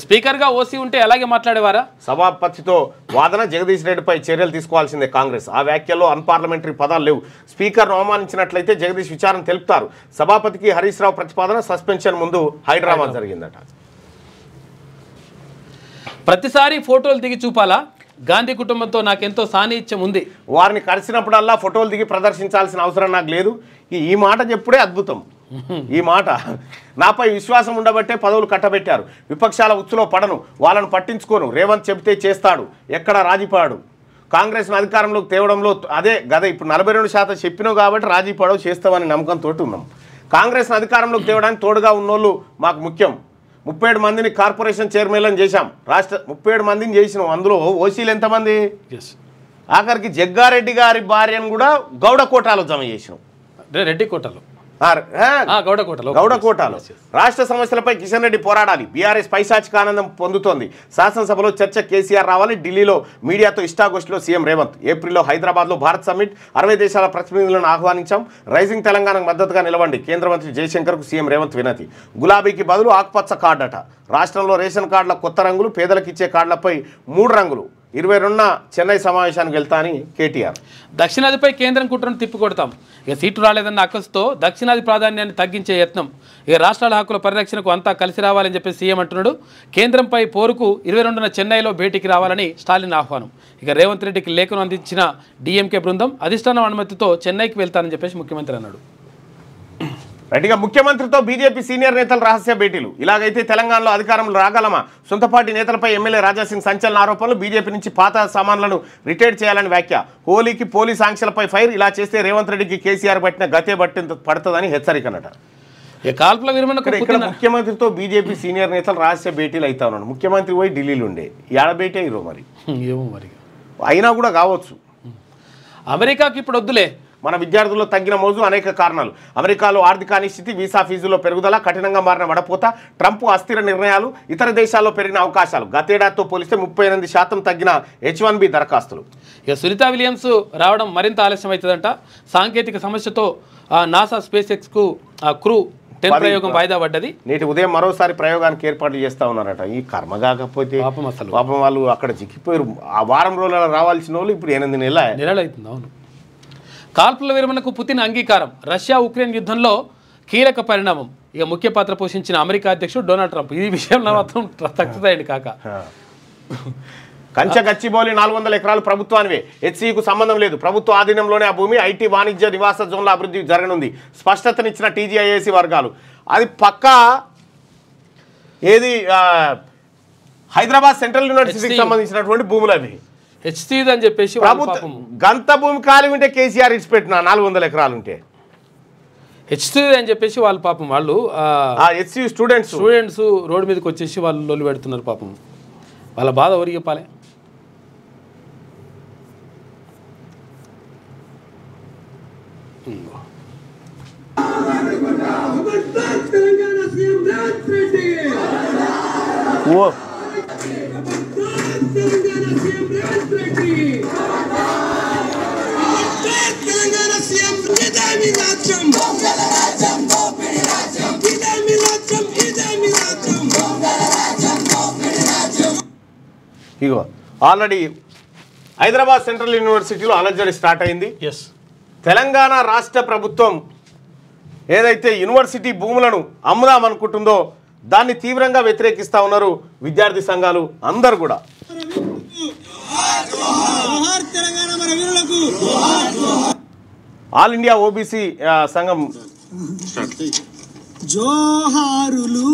స్పీకర్గా ఓసీ ఉంటే అలాగే మాట్లాడేవారా? సభాపతితో వాదన. జగదీష్ రెడ్డిపై చర్యలు తీసుకోవాల్సిందే కాంగ్రెస్. ఆ వ్యాఖ్యల్లో అన్పార్లమెంటరీ పదాలు లేవు. స్పీకర్ను అవమానించినట్లయితే జగదీష్ విచారణ తెలుపుతారు. సభాపతికి హరీష్ రావు ప్రతిపాదన. సస్పెన్షన్ ముందు హైదరాబాద్ జరిగిందట. ప్రతిసారి ఫోటోలు దిగి చూపాలా? గాంధీ కుటుంబంతో నాకెంతో సాన్నిహిత్యం ఉంది. వారిని కలిసినప్పుడల్లా ఫోటోలు దిగి ప్రదర్శించాల్సిన అవసరం నాకు లేదు. ఈ మాట చెప్పుడే అద్భుతం. ఈ మాట నాపై విశ్వాసం ఉండబట్టే పదవులు కట్టబెట్టారు. విపక్షాల ఉచ్చులో పడను, వాళ్ళను పట్టించుకోను. రేవంత్ చెబితే చేస్తాడు, ఎక్కడ రాజీపడాడు. కాంగ్రెస్ను అధికారంలోకి తేవడంలో అదే గద. ఇప్పుడు 42% చెప్పినావు కాబట్టి రాజీపడవు చేస్తామని నమ్మకంతో ఉన్నాం. కాంగ్రెస్ను అధికారంలోకి తేవడానికి తోడుగా ఉన్నోళ్ళు మాకు ముఖ్యం. 37 మందిని కార్పొరేషన్ చైర్మన్లను చేశాం. 37 మందిని చేసినాం. అందులో ఓసీలు ఎంతమంది? ఆఖరికి జగ్గారెడ్డి గారి భార్యను కూడా గౌడ కోటాలో జమ చేసినాం. రెడ్డి కోటాలో గౌడ కోటాలో. రాష్ట్ర సమస్యలపై కిషన్ రెడ్డి పోరాడాలి. బీఆర్ఎస్ పైశాచిక ఆనందం పొందుతోంది. శాసనసభలో చర్చ కేసీఆర్ రావాలి. ఢిల్లీలో మీడియాతో ఇష్టాగోష్ఠిలో సీఎం రేవంత్. ఏప్రిల్లో హైదరాబాద్లో భారత్ సమ్మిట్. 60 దేశాల ప్రతినిధులను ఆహ్వానించాం. రైజింగ్ తెలంగాణకు మద్దతుగా నిలవండి. కేంద్ర మంత్రి జయశంకర్కు సీఎం రేవంత్ వినతి. గులాబీకి బదులు ఆకుపచ్చ కార్డట. రాష్ట్రంలో రేషన్ కార్డుల కొత్త రంగులు. పేదలకు ఇచ్చే కార్డులపై 3 రంగులు. 22న చెన్నై సమావేశానికి వెళ్తా అని కేటీఆర్. దక్షిణాదిపై కేంద్రం కుట్రను తిప్పికొడతాం. ఇక సీటు రాలేదన్న అక్కసుతో దక్షిణాది ప్రాధాన్యాన్ని తగ్గించే యత్నం. ఇక రాష్ట్రాల హక్కుల పరిరక్షణకు అంతా కలిసి రావాలని చెప్పి సీఎం అంటున్నాడు. కేంద్రంపై పోరుకు 22న చెన్నైలో భేటీకి రావాలని స్టాలిన్ ఆహ్వానం. ఇక రేవంత్ రెడ్డికి లేఖను అందించిన డీఎంకే బృందం అధిష్టానం అనుమతితో చెన్నైకి వెళ్తానని చెప్పేసి ముఖ్యమంత్రి అన్నాడు. రైట్గా ముఖ్యమంత్రితో బీజేపీ సీనియర్ నేతల రహస్య భేటీలు. ఇలాగైతే తెలంగాణలో అధికారంలో రాగలమా? సొంత పార్టీ నేతలపై ఎమ్మెల్యే రాజాసింగ్ సంచలన ఆరోపణలు. బీజేపీ నుంచి పాత సామాన్లను రిటైర్ చేయాలని వ్యాఖ్య. హోలీకి పోలీస్ ఆంక్షలపై ఫైర్. ఇలా చేస్తే రేవంత్ రెడ్డికి కేసీఆర్ పట్టిన గతే పడుతుందని హెచ్చరికనట. కాల్పుల విరమణకు ఇక్కడ ముఖ్యమంత్రితో బీజేపీ సీనియర్ నేతలు రహస్య భేటీలు అవుతా ఉన్నాడు. ముఖ్యమంత్రి పోయి ఢిల్లీలో ఉండే ఏడ భేటీ అయ్యారో మరి ఏమో మరి అయినా కూడా కావచ్చు. అమెరికాకి ఇప్పుడు వద్దులే. మన విద్యార్థుల్లో తగ్గిన మోజు అనేక కారణాలు. అమెరికాలో ఆర్థిక అనిశ్చితి, వీసా ఫీజులో పెరుగుదల, కఠినంగా మారిన వడపోత, ట్రంప్ అస్థిర నిర్ణయాలు, ఇతర దేశాల్లో పెరిగిన అవకాశాలు. గతేడాదితో పోలిస్తే 38% తగ్గిన H1B దరఖాస్తులు. ఇక సునీతా విలియమ్స్ రావడం మరింత ఆలస్యం అవుతుందంట. సాంకేతిక సమస్యతో నాసా స్పేస్ ఎక్స్కు క్రూ 10 ప్రయోగం వాయిదా పడ్డది. నేటి ఉదయం మరోసారి ప్రయోగానికి ఏర్పాట్లు చేస్తా ఉన్నారట. ఈ కర్మ కాకపోతే పాపం వాళ్ళు అక్కడ చిక్కిపోయారు. ఆ వారం రోజులు రావాల్సిన వాళ్ళు ఇప్పుడు 8 నెలలు అవుతుంది. అవును. కాల్పుల విరమణకు పుతిన్ అంగీకారం. రష్యా ఉక్రెయిన్ యుద్ధంలో కీలక పరిణామం. ఇక ముఖ్య పాత్ర పోషించిన అమెరికా అధ్యక్షుడు డొనాల్డ్ ట్రంప్. ఈ విషయంలో మాత్రం సక్సెస్ అయ్యండి కాక. కంచె గచ్చిబౌలి 400 ఎకరాలు ప్రభుత్వానివే. హెచ్సికు సంబంధం లేదు. ప్రభుత్వ ఆధీనంలోనే ఆ భూమి. ఐటీ, వాణిజ్య, నివాస జోన్ల అభివృద్ధి జరగనుంది. స్పష్టతనిచ్చిన టీజీఐఏసీ వర్గాలు. అది పక్కా ఏది హైదరాబాద్ సెంట్రల్ యూనివర్సిటీకి సంబంధించినటువంటి భూములు అవి. హెచ్సి అని చెప్పేసి గంత భూమి ఖాళీ ఉంటే కేసీఆర్ ఇచ్చిపెట్టిన 400 ఎకరాలు ఉంటే హెచ్సి అని చెప్పేసి వాళ్ళు పాపం వాళ్ళు హెచ్సి స్టూడెంట్స్ రోడ్డు మీదకి వచ్చేసి వాళ్ళు లొల్లి పెడుతున్నారు. పాపం వాళ్ళ బాధ ఎవరికి చెప్పాలి? ఓ ఇగో ఆల్రెడీ హైదరాబాద్ సెంట్రల్ యూనివర్సిటీలో అలజడి స్టార్ట్ అయింది. తెలంగాణ రాష్ట్ర ప్రభుత్వం ఏదైతే యూనివర్సిటీ భూములను అమ్ముదామనుకుంటుందో దాన్ని తీవ్రంగా వ్యతిరేకిస్తూ ఉన్నారు విద్యార్థి సంఘాలు అందరూ కూడా. ఆల్ ఇండియా ఓబీసీ సంఘం జోహారులు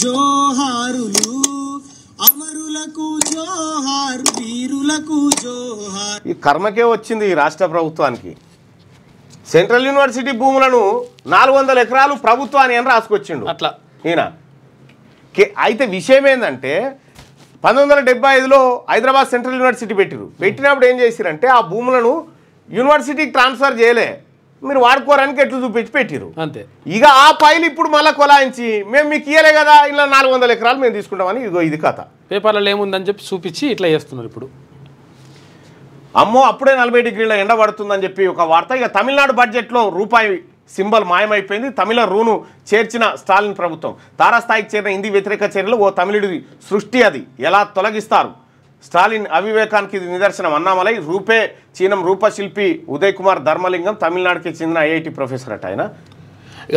జోహారులు అమరులకు జోహార్ వీరులకు జోహార్. ఈ కర్మకే వచ్చింది ఈ రాష్ట్ర ప్రభుత్వానికి. సెంట్రల్ యూనివర్సిటీ భూములను 400 ఎకరాలు ప్రభుత్వాన్ని అని రాసుకొచ్చిండు అట్లా ఈయన. అయితే విషయం ఏంటంటే 1975లో హైదరాబాద్ సెంట్రల్ యూనివర్సిటీ పెట్టినప్పుడు ఏం చేసిరంటే ఆ భూములను యూనివర్సిటీకి ట్రాన్స్ఫర్ చేయలే, మీరు వాడుకోవడానికి ఎట్లు చూపించి పెట్టిరు అంతే. ఇక ఆ పైలు ఇప్పుడు మళ్ళీ కొలాయించి మేము మీకు ఇయ్యలే కదా ఇలా 400 ఎకరాలు మేము తీసుకుంటామని ఇగో ఇది కథ. పేపర్లలో ఏముందని చెప్పి చూపించి ఇట్లా చేస్తున్నారు ఇప్పుడు. అమ్మో అప్పుడే 40 డిగ్రీల ఎండ పడుతుందని చెప్పి ఒక వార్త. ఇక తమిళనాడు బడ్జెట్లో రూపాయి సింబల్ మాయమైపోయింది. తమిళ రూను చేర్చిన స్టాలిన్ ప్రభుత్వం. తారాస్థాయికి చేరిన హిందీ వ్యతిరేక చర్యలు ఓ తమిళుడి సృష్టి, అది ఎలా తొలగిస్తారు? స్టాలిన్ అవివేకానికి ఇది నిదర్శనం. అన్నామలై రూపే చీనం రూపశిల్పి ఉదయ్ కుమార్ ధర్మలింగం తమిళనాడుకి చెందిన ఐఐటి ప్రొఫెసర్ అట ఆయన.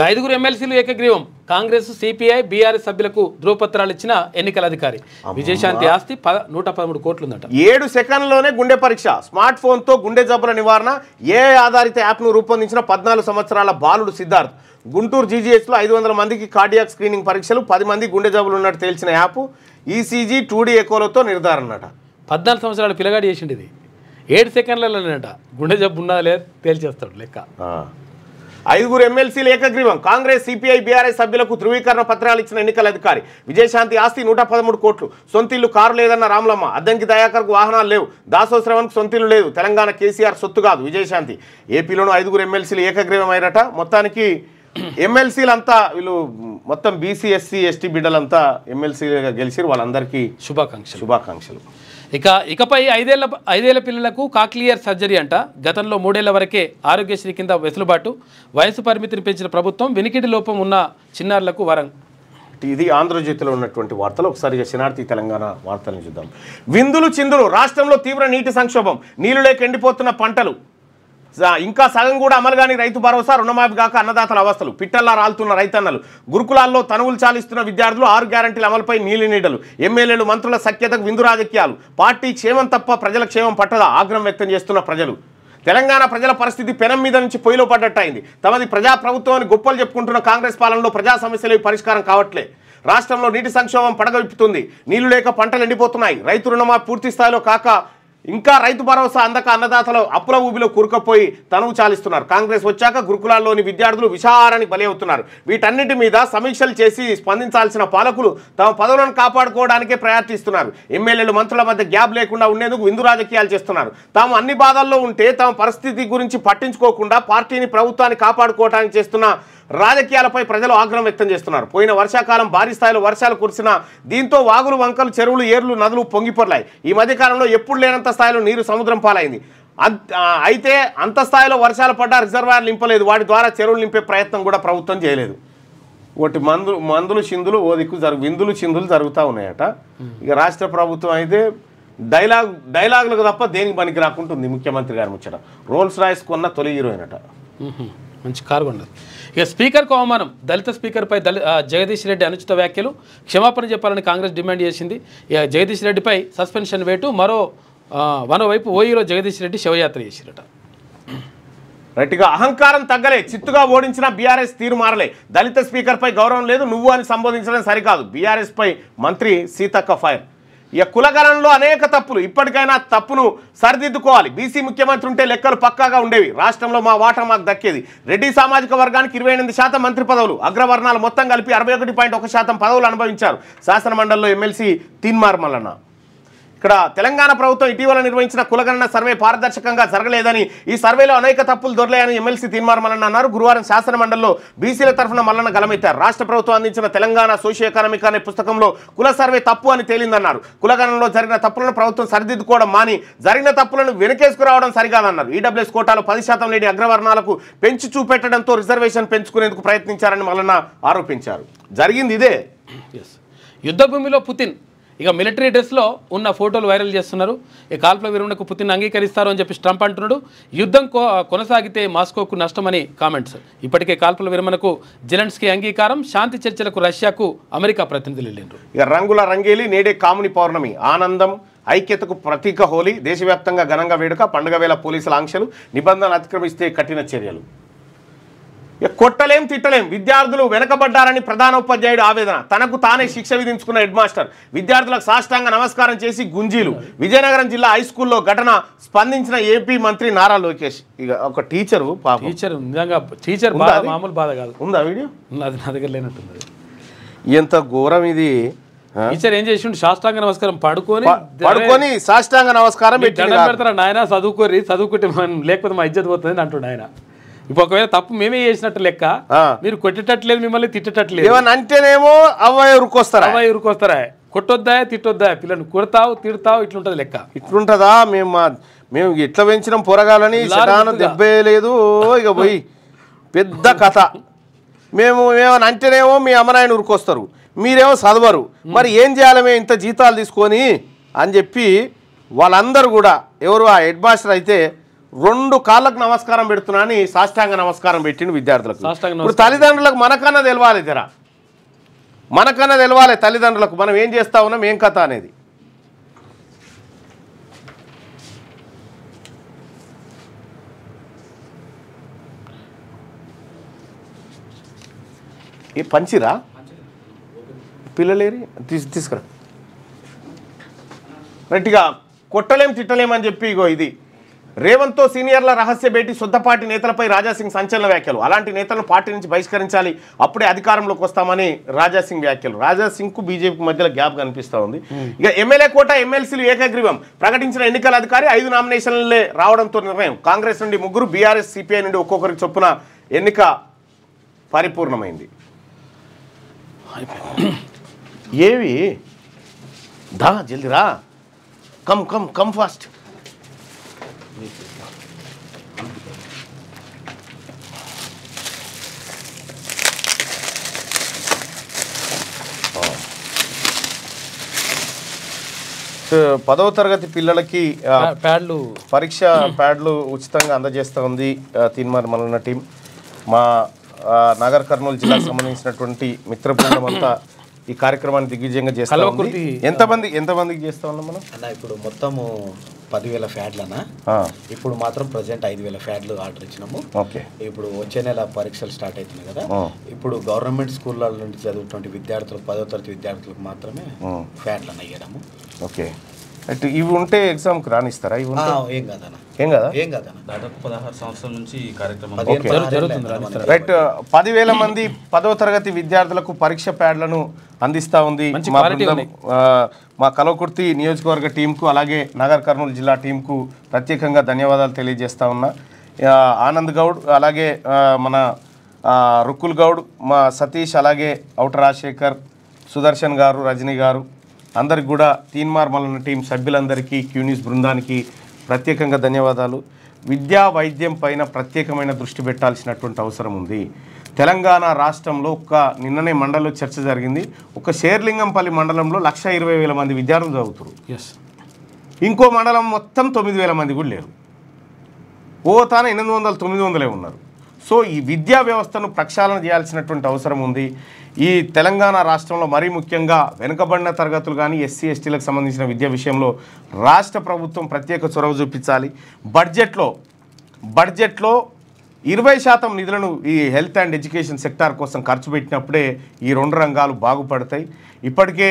5 ఎమ్మెల్సీలు ఏకగ్రీవం. కాంగ్రెస్ సిపిఐ బీఆర్ఎస్ సభ్యులకు ధృవపత్రాలు ఇచ్చిన ఎన్నికల అధికారి. విజయశాంతి ఆస్తి 113 కోట్లు ఉందట. 7 సెకండ్లోనే గుండె పరీక్ష. స్మార్ట్ ఫోన్తో గుండె జబ్బుల నివారణ ఏఐ ఆధారిత యాప్ను రూపొందించిన 14 సంవత్సరాల బాలుడు సిద్ధార్థ్. గుంటూరు జీజీహెచ్లో 500 మందికి కార్డియాక్ స్క్రీనింగ్ పరీక్షలు, 10 మంది గుండె జబ్బులు ఉన్నట్టు తేల్చిన యాప్. ECG 2D ఎకోలతో నిర్ధారణట. 14 సంవత్సరాల పిల్లగాడు చేసిండు ఇది. 7 సెకండ్లలోనేట గుండె జబ్బు ఉన్నదా లేదా తేల్చేస్తాడు లెక్క. 5 ఎమ్మెల్సీలు ఏకగ్రీవం. కాంగ్రెస్ సిపిఐ బీఆర్ఎస్ సభ్యులకు ధృవీకరణ పత్రాలు ఇచ్చిన ఎన్నికల అధికారి. విజయశాంతి ఆస్తి 113 కోట్లు. సొంతిల్లు కారు లేదన్న రామలమ్మ. అద్దంకి దయాకర్కు వాహనాలు లేవు. దాసో శ్రవణ్కు సొంతిల్లు లేదు. తెలంగాణ కేసీఆర్ సొత్తు కాదు విజయశాంతి. ఏపీలోనూ 5 ఎమ్మెల్సీలు ఏకగ్రీవం అయినట. మొత్తానికి ఎమ్మెల్సీలంతా వీళ్ళు మొత్తం బీసీ ఎస్సీ ఎస్టీ బిడ్డలంతా ఎమ్మెల్సీగా గెలిచి వాళ్ళందరికీ శుభాకాంక్షలు. ఇకపై 5 ఏళ్ల పిల్లలకు కాక్లియర్ సర్జరీ అంట. గతంలో 3 ఏళ్ల వరకే ఆరోగ్యశ్రీ కింద వెసులుబాటు. వయసు పరిమితిని పెంచిన ప్రభుత్వం వినికిడి లోపం ఉన్న చిన్నారులకు వరం. ఇది ఆంధ్రజ్యోతిలో ఉన్నటువంటి వార్తలు. ఒకసారిగా శనార్థి తెలంగాణ వార్తలను చూద్దాం. విందులు చిందులు. రాష్ట్రంలో తీవ్ర నీటి సంక్షోభం. నీళ్లు లేక ఎండిపోతున్న పంటలు. ఇంకా సగం కూడా అమలు కాని రైతు భరోసా. రుణమాఫీ కాక అన్నదాతల అవస్థలు. పిట్టల్లా రాలుతున్న రైతన్నలు. గురుకులాల్లో తనువులు చాలిస్తున్న విద్యార్థులు. 6 గ్యారంటీల అమలుపై నీలి నీడలు. ఎమ్మెల్యేలు మంత్రుల సఖ్యతకు విందు రాజకీయాలు. పార్టీ క్షేమం తప్ప ప్రజల క్షేమం పట్టదా ఆగ్రహం వ్యక్తం చేస్తున్న ప్రజలు. తెలంగాణ ప్రజల పరిస్థితి పెనం మీద నుంచి పొయ్యిలో పడ్డట్టయింది. తమది ప్రజాప్రభుత్వం అని గొప్పలు చెప్పుకుంటున్న కాంగ్రెస్ పాలనలో ప్రజా సమస్యలు పరిష్కారం కావట్లే. రాష్ట్రంలో నీటి సంక్షోభం పడగవిప్పుతుంది. నీళ్లు లేక పంటలు ఎండిపోతున్నాయి. రైతు రుణమాఫీ పూర్తి స్థాయిలో కాక ఇంకా రైతు భరోసా అందక అన్నదాతలు అప్పుల ఊబిలో కూరుకుపోయి తనువు చాలిస్తున్నారు. కాంగ్రెస్ వచ్చాక గురుకులాల్లోని విద్యార్థులు విషాహారానికి బలి అవుతున్నారు. వీటన్నిటి మీద సమీక్షలు చేసి స్పందించాల్సిన పాలకులు తమ పదవులను కాపాడుకోవడానికే ప్రయారిటీ ఇస్తున్నారు. ఎమ్మెల్యేలు మంత్రుల మధ్య గ్యాప్ లేకుండా ఉండేందుకు విందు రాజకీయాలు చేస్తున్నారు. తాము అన్ని బాధల్లో ఉంటే తమ పరిస్థితి గురించి పట్టించుకోకుండా పార్టీని ప్రభుత్వాన్ని కాపాడుకోవడానికి చేస్తున్న రాజకీయాలపై ప్రజలు ఆగ్రహం వ్యక్తం చేస్తున్నారు. పోయిన వర్షాకాలం భారీ స్థాయిలో వర్షాలు కురిసిన దీంతో వాగులు వంకలు చెరువులు ఏర్లు నదులు పొంగిపొర్లాయి. ఈ మధ్యకాలంలో ఎప్పుడు లేనంత స్థాయిలో నీరు సముద్రం పాలైంది. అయితే అంత స్థాయిలో వర్షాలు పడ్డా రిజర్వాయర్లు నింపలేదు. వాటి ద్వారా చెరువులు నింపే ప్రయత్నం కూడా ప్రభుత్వం చేయలేదు. ఒకటి మందులు చిందులు ఓ దిక్కు విందులు చిందులు జరుగుతూ ఉన్నాయట. ఇక రాష్ట్ర ప్రభుత్వం అయితే డైలాగులకు తప్ప దేనికి పనికి రాకుంటుంది. ముఖ్యమంత్రి గారు ముచ్చట. రోల్స్ రాయ్స్ కొన్న తొలి హీరోయిన్ అట. మంచి కారు ఉండదు. ఇక స్పీకర్కు అవమానం. దళిత స్పీకర్పై జగదీష్ రెడ్డి అనుచిత వ్యాఖ్యలు. క్షమాపణ చెప్పాలని కాంగ్రెస్ డిమాండ్ చేసింది. ఇక జగదీష్ రెడ్డిపై సస్పెన్షన్ వేటు. మరోవైపు ఓయూలో జగదీష్ రెడ్డి శవయాత్ర చేసిరట. రైట్గా అహంకారం తగ్గలే. చిత్తుగా ఓడించిన బీఆర్ఎస్ తీరు మారలే. దళిత స్పీకర్పై గౌరవం లేదు. నువ్వు అని సంబోధించడం సరికాదు. బీఆర్ఎస్ పై మంత్రి సీతక్క ఫైర్. ఇక కులగణంలో అనేక తప్పులు. ఇప్పటికైనా తప్పును సరిదిద్దుకోవాలి. బీసీ ముఖ్యమంత్రి ఉంటే లెక్కలు పక్కాగా ఉండేవి. రాష్ట్రంలో మా వాటా మాకు దక్కేది. రెడ్డి సామాజిక వర్గానికి 28% మంత్రి పదవులు. అగ్రవర్ణాలు మొత్తం కలిపి 61.1% పదవులు అనుభవించారు. శాసనమండలిలో ఎమ్మెల్సీ తీన్మార్ మల్లన్న. ఇక్కడ తెలంగాణ ప్రభుత్వం ఇటీవల నిర్వహించిన కులగణన సర్వే పారదర్శకంగా జరగలేదని, ఈ సర్వేలో అనేక తప్పులు దొరలేయని ఎమ్మెల్సీ తీన్మార్ మల్లన్న అన్నారు. గురువారం శాసనమండలిలో బీసీల తరఫున మల్లన్న గలమెత్తారు. రాష్ట్ర ప్రభుత్వం అందించిన తెలంగాణ సోషియో ఎకనామిక్ అనే పుస్తకంలో కుల సర్వే తప్పు అని తేలిందన్నారు. కులగణనలో జరిగిన తప్పులను ప్రభుత్వం సరిదిద్దుకోవడం మాని జరిగిన తప్పులను వెనకేసుకురావడం సరికాదన్నారు. ఈడబ్ల్యూఎస్ కోటాలో 10% లేని అగ్రవర్ణాలకు పెంచి చూపెట్టడంతో రిజర్వేషన్ పెంచుకునేందుకు ప్రయత్నించారని మల్లన్న ఆరోపించారు. జరిగింది ఇదే. యుద్ధ భూమిలో పుతిన్. ఇక మిలిటరీ డ్రెస్లో ఉన్న ఫోటోలు వైరల్ చేస్తున్నారు. ఈ కాల్పుల విరమణకు పుతిన్ అంగీకరిస్తారు అని చెప్పి ట్రంప్ అంటున్నాడు. యుద్ధం కొనసాగితే మాస్కోకు నష్టమని కామెంట్స్. ఇప్పటికే కాల్పుల విరమణకు జెలెన్స్కీ అంగీకారం. శాంతి చర్చలకు రష్యాకు అమెరికా ప్రతినిధులు వెళ్ళిండ్రు. ఇక రంగుల రంగేలి నేడే కాముని పౌర్ణమి, ఆనందం ఐక్యతకు ప్రతీక హోలీ, దేశవ్యాప్తంగా ఘనంగా వేడుక, పండుగ వేళ పోలీసుల ఆంక్షలు, నిబంధనలు అతిక్రమిస్తే కఠిన చర్యలు. కొట్టలేం తిట్టలేం, విద్యార్థులు వెనకబడ్డారని ప్రధానోపాధ్యాయుడు ఆవేదన. తనకు తానే శిక్ష విధించుకున్న హెడ్ మాస్టర్ విద్యార్థులకు సాష్టాంగ నమస్కారం చేసి గుంజీలు. విజయనగరం జిల్లా హైస్కూల్లో ఘటన, స్పందించిన ఏపీ మంత్రి నారా లోకేష్. ఇక ఒక టీచరు టీచర్ నిజంగా టీచర్ మామూలు బాధ కాదు. ఉందా వీడియో? అది నా దగ్గర లేనట్టుంది. ఎంత ఘోరం ఇది. టీచర్ ఏం చేసిండు, సాష్టాంగ నమస్కారం పడుకొని సాష్టాంగ నమస్కారం పెడతారా నాయన, చదువుకుంటే లేకపోతే మా ఇజ్జత్ పోతుంది అంటుండు ఆయన. ఇప్పుడు ఒకవేళ తప్పు మేమే చేసినట్టు లెక్క, మీరు కొట్టేటట్లేదు, మిమ్మల్ని తిట్టేటట్లేదు. ఏమన్నా అంటేనేమో అవ్వాయి ఉరుకొస్తారా, కొట్టొద్దా తిట్టొద్దా, పిల్లలు కొడతావు తిడతావు, ఇట్లుంటది లెక్క. ఇట్లుంటదా? మేము ఇట్లా పెంచినాం పొరగాలని, దెబ్బే లేదు. ఇక పోయి పెద్ద కథ. మేము ఏమని అంటేనేమో మీ అమ్మనాయన ఉరుకొస్తారు, మీరేమో చదవరు. మరి ఏం చేయాలి మేము ఇంత జీతాలు తీసుకొని అని చెప్పి వాళ్ళందరూ కూడా, ఎవరు ఆ హెడ్ మాస్టర్ అయితే 2 కాళ్ళకు నమస్కారం పెడుతున్నా అని సాష్టాంగ నమస్కారం పెట్టిండు విద్యార్థులకు. ఇప్పుడు తల్లిదండ్రులకు మనకన్నా తెలవాలి, మనకన్నా తెలవాలి తల్లిదండ్రులకు మనం ఏం చేస్తా ఉన్నాం, ఏం కథ అనేది. ఏ పంచిరా పిల్లలేరి తీసుకురా. రైట్గా కొట్టలేం తిట్టలేం అని చెప్పి ఇగో ఇది రేవంత్తో సీనియర్ల రహస్య భేటీ, సొంతపార్టీ నేతలపై రాజాసింగ్ సంచలన వ్యాఖ్యలు. అలాంటి నేతలను పార్టీ నుంచి బహిష్కరించాలి, అప్పుడే అధికారంలోకి వస్తామని రాజాసింగ్ వ్యాఖ్యలు. రాజాసింగ్కు బీజేపీ మధ్యలో గ్యాప్ కనిపిస్తూ ఉంది. ఇక ఎమ్మెల్యే కోట, ఎమ్మెల్సీలు ఏకగ్రీవం. ప్రకటించిన ఎన్నికల అధికారి 5 నామినేషన్లే రావడంతో నిర్ణయం. కాంగ్రెస్ నుండి 3, బీఆర్ఎస్ సిపిఐ నుండి ఒక్కొక్కరికి చొప్పున ఎన్నిక పరిపూర్ణమైంది. ఏవి దా జల్దీ రా, కమ్ ఫాస్ట్. పదవ తరగతి పిల్లలకి పరీక్ష ప్యాడ్లు ఉచితంగా అందజేస్తూ ఉంది తీన్మార్ మల్లన్న టీం. మా నాగర్ కర్నూలు జిల్లాకు సంబంధించినటువంటి మిత్ర బృందం అంతా ఈ కార్యక్రమాన్ని దిగ్విజయంగా చేస్తా ఉంది. ఎంతమందికి చేస్తా ఉన్నాం మనం అన్న? ఇప్పుడు మొత్తము 10,000 ఫ్యాడ్లు అన్న. ఇప్పుడు మాత్రం ప్రజెంట్ 5,000 ఫ్యాడ్లు ఆర్డర్ ఇచ్చినాము. ఓకే. ఇప్పుడు వచ్చే నెల పరీక్షలు స్టార్ట్ అవుతున్నాయి కదా. ఇప్పుడు గవర్నమెంట్ స్కూళ్ళ నుండి చదువుతున్న విద్యార్థులు 10వ తరగతి విద్యార్థులకు మాత్రమే ఫ్యాడ్లు అన్న ఇవ్వడము. ఓకే. అంటే ఇవి ఉంటే ఎగ్జామ్కి రానిస్తారా? ఇవి ఏం కాదన్న, ఏం కాదన్న. దాదాపు 16 సంవత్సరాల నుంచి ఈ కార్యక్రమం జరుగుతుంది. రైట్. 10,000 మంది 10వ తరగతి విద్యార్థులకు పరీక్ష ప్యాడ్లను అందిస్తూ ఉంది మా బృందం. మా కల్వకుర్తి నియోజకవర్గ టీంకు, అలాగే నాగర్ కర్నూలు జిల్లా టీంకు ప్రత్యేకంగా ధన్యవాదాలు తెలియజేస్తా ఉన్నా. ఆనంద్ గౌడ్, అలాగే మన రుక్కుల్ గౌడ్, మా సతీష్, అలాగే ఔట రాజశేఖర్, సుదర్శన్ గారు, రజనీ గారు, అందరికి కూడా తీన్మార్ మల్లన్న టీం సభ్యులందరికీ, క్యూన్యూస్ బృందానికి ప్రత్యేకంగా ధన్యవాదాలు. విద్యా వైద్యం పైన ప్రత్యేకమైన దృష్టి పెట్టాల్సినటువంటి అవసరం ఉంది. తెలంగాణ రాష్ట్రంలో నిన్ననే మండలంలో చర్చ జరిగింది. ఒక షేర్లింగంపల్లి మండలంలో 1,20,000 మంది విద్యార్థులు చదువుతారు. ఇంకో మండలం మొత్తం 9,000 మంది కూడా లేరు. తాను 800, 900 ఉన్నారు. సో ఈ విద్యా వ్యవస్థను ప్రక్షాళన చేయాల్సినటువంటి అవసరం ఉంది. ఈ తెలంగాణ రాష్ట్రంలో మరీ ముఖ్యంగా వెనుకబడిన తరగతులు కానీ ఎస్సీ ఎస్టీలకు సంబంధించిన విద్య విషయంలో రాష్ట్ర ప్రభుత్వం ప్రత్యేక చొరవ చూపించాలి. బడ్జెట్లో 20% నిధులను ఈ హెల్త్ అండ్ ఎడ్యుకేషన్ సెక్టార్ కోసం ఖర్చు పెట్టినప్పుడే ఈ 2 రంగాలు బాగుపడతాయి. ఇప్పటికే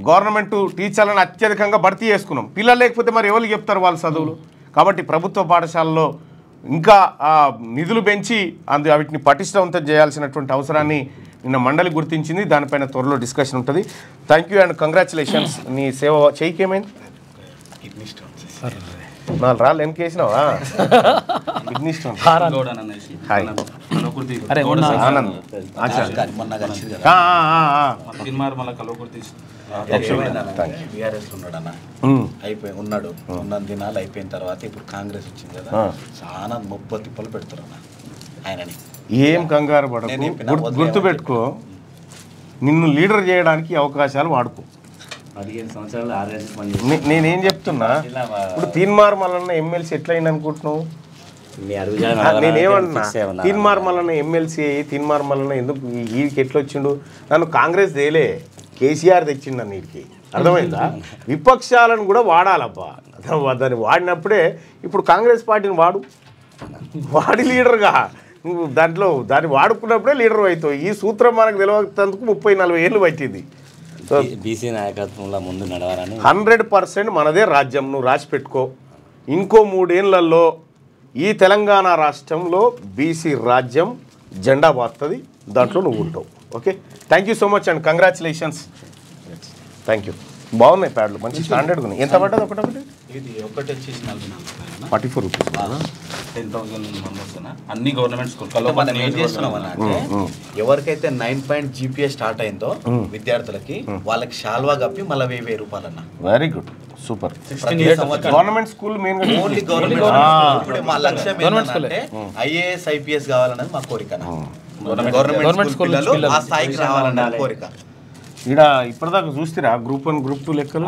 గవర్నమెంట్ టీచర్లను అత్యధికంగా భర్తీ చేసుకున్నాం. పిల్లలు లేకపోతే మరి ఎవరికి చెప్తారు వాళ్ళ చదువులు? కాబట్టి ప్రభుత్వ పాఠశాలలో ఇంకా నిధులు పెంచి వీటిని పటిష్టవంతం చేయాల్సినటువంటి అవసరాన్ని నిన్న మండలి గుర్తించింది. దానిపైన త్వరలో డిస్కషన్ ఉంటుంది. Thank you and congratulations. నీ సేవ చేయికేమైంది? 4 రాళ్ళు వెనకేసినావా? Kidney stone. ఉన్నాడు ఉన్న దినాలు అయిపోయిన తర్వాత ఇప్పుడు కాంగ్రెస్ వచ్చింది కదా, చాలా 30 తిప్పలు పెడతారు ఆయనని. ఏం కంగారు పడకు, గుర్తుపెట్టుకో, నిన్ను లీడర్ చేయడానికి అవకాశాలు వాడుకో. 15 సంవత్సరాలు ఆర్ఎస్ పని నేనేం చెప్తున్నా, ఇప్పుడు తీన్మార్ మల్లన్న ఎమ్మెల్సీ ఎట్లయింది అనుకుంటున్నావు? నేనేమన్నా తీన్మార్ మల్లన్న ఎమ్మెల్సీ తీన్మార్ మల్లన్న ఎందుకు వీడికి ఎట్లా వచ్చిండు? నన్ను కాంగ్రెస్ తేలే, కేసీఆర్ తెచ్చిండు నన్ను వీడికి. అర్థమైందా? విపక్షాలను కూడా వాడాలబ్బా, దాన్ని వాడినప్పుడే ఇప్పుడు కాంగ్రెస్ పార్టీని వాడి లీడర్గా నువ్వు దాన్ని వాడుకున్నప్పుడే లీడర్ అవుతావు. ఈ సూత్రం మనకు తెలియనందుకు 30-40 ఏళ్ళు పట్టింది. బీసీ నాయకత్వంలో ముందు నడవాలని 100% మనదే రాజ్యం, నువ్వు రాసి పెట్టుకో. ఇంకో 3 ఏళ్లలో ఈ తెలంగాణ రాష్ట్రంలో బీసీ రాజ్యం జెండా పారుతుంది, దాంట్లో నువ్వు ఉంటావు. Okay, thank you so much and congratulations. Thank you. బాగున్నాయి ప్యాడ్లు, మంచి స్టాండర్డ్గా ఉన్నాయి. ఎంత పడ్డది ఒకటి? ఇది ఒకటి వచ్చేసి 44 రూపీస్. 10,000 మెంబర్స్ అన్ని గవర్నమెంట్ స్కూల్ మనం ఏం చేస్తున్నాం అంటే ఎవరికైతే 9 GPA స్టార్ట్ అయిందో విద్యార్థులకి వాళ్ళకి షాల్వా కప్పి మళ్ళీ 1000 రూపాయలు అన్న. Very good, super. Government school main only government. ఇప్పుడు మా లక్ష్యం ఏంటంటే IAS IPS కావాలన్నది మా కోరిక. గవర్నమెంట్ స్కూల్ పిల్లలు ఆ స్థాయికి రావాలన్నది కోరిక. ఇక్కడ ఇప్పటిదాకా చూస్తారా గ్రూప్ 1 గ్రూప్ 2 లెక్కలు?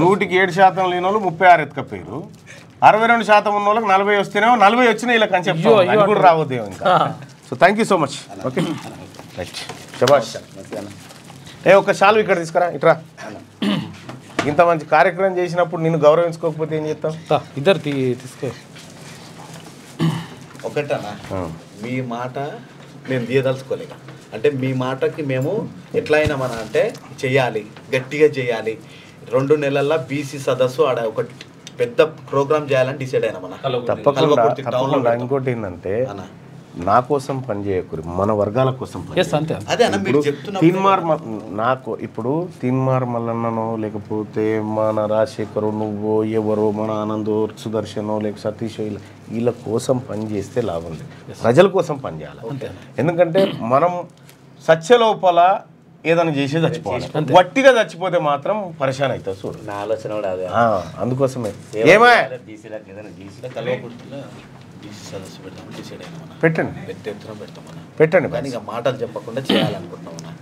100కి 7% లేని వాళ్ళు 36 ఎత్తుకపోయారు. 62% ఉన్న వాళ్ళకి 40 వస్తేనేమో 40 వచ్చినా ఇలా అని చెప్తాం, అది కూడా రావద్దేమో ఇంకా. So thank you so much. Okay right, శభాష్. ఒక షాలు ఇక్కడ తీసుకురా, ఇట్రా. ఇంత మంచి కార్యక్రమం చేసినప్పుడు నిన్ను గౌరవించుకోకపోతే ఏం చేస్తాం? ఇద్దరు తీసుకో. ఒకటన్నా మీ మాట మేము తీయదలుచుకోలేక, అంటే మీ మాటకి మేము ఎట్లా అయినా మన అంటే చెయ్యాలి, గట్టిగా చేయాలి. 2 నెలల్లో బీసీ సదస్సు ఆడ ఒక పెద్ద ప్రోగ్రామ్ చేయాలని డిసైడ్ అయినా మన. తప్పకుండా. ఇంకోటి ఏంటంటే నా కోసం పనిచేయకూరి, మన వర్గాల కోసం. నాకు ఇప్పుడు తీన్మార్ మల్లన్ననో లేకపోతే మన రాజశేఖరు, నువ్వో ఎవరో, మన ఆనందో, సుదర్శనో లేక సతీషో వీళ్ళ కోసం పనిచేస్తే లాభం లేదు, ప్రజల కోసం పనిచేయాలి. ఎందుకంటే మనం సత్యలోపల ఏదైనా చేసి చచ్చిపోవాలి, గట్టిగా చచ్చిపోతే మాత్రం పరిశాన్ అవుతుంది. చూడు నా ఆలోచన కూడా అదే. అందుకోసమే ఏమో పెట్టండి కానీ ఇక మాటలు చెప్పకుండా చేయాలనుకుంటున్నాం.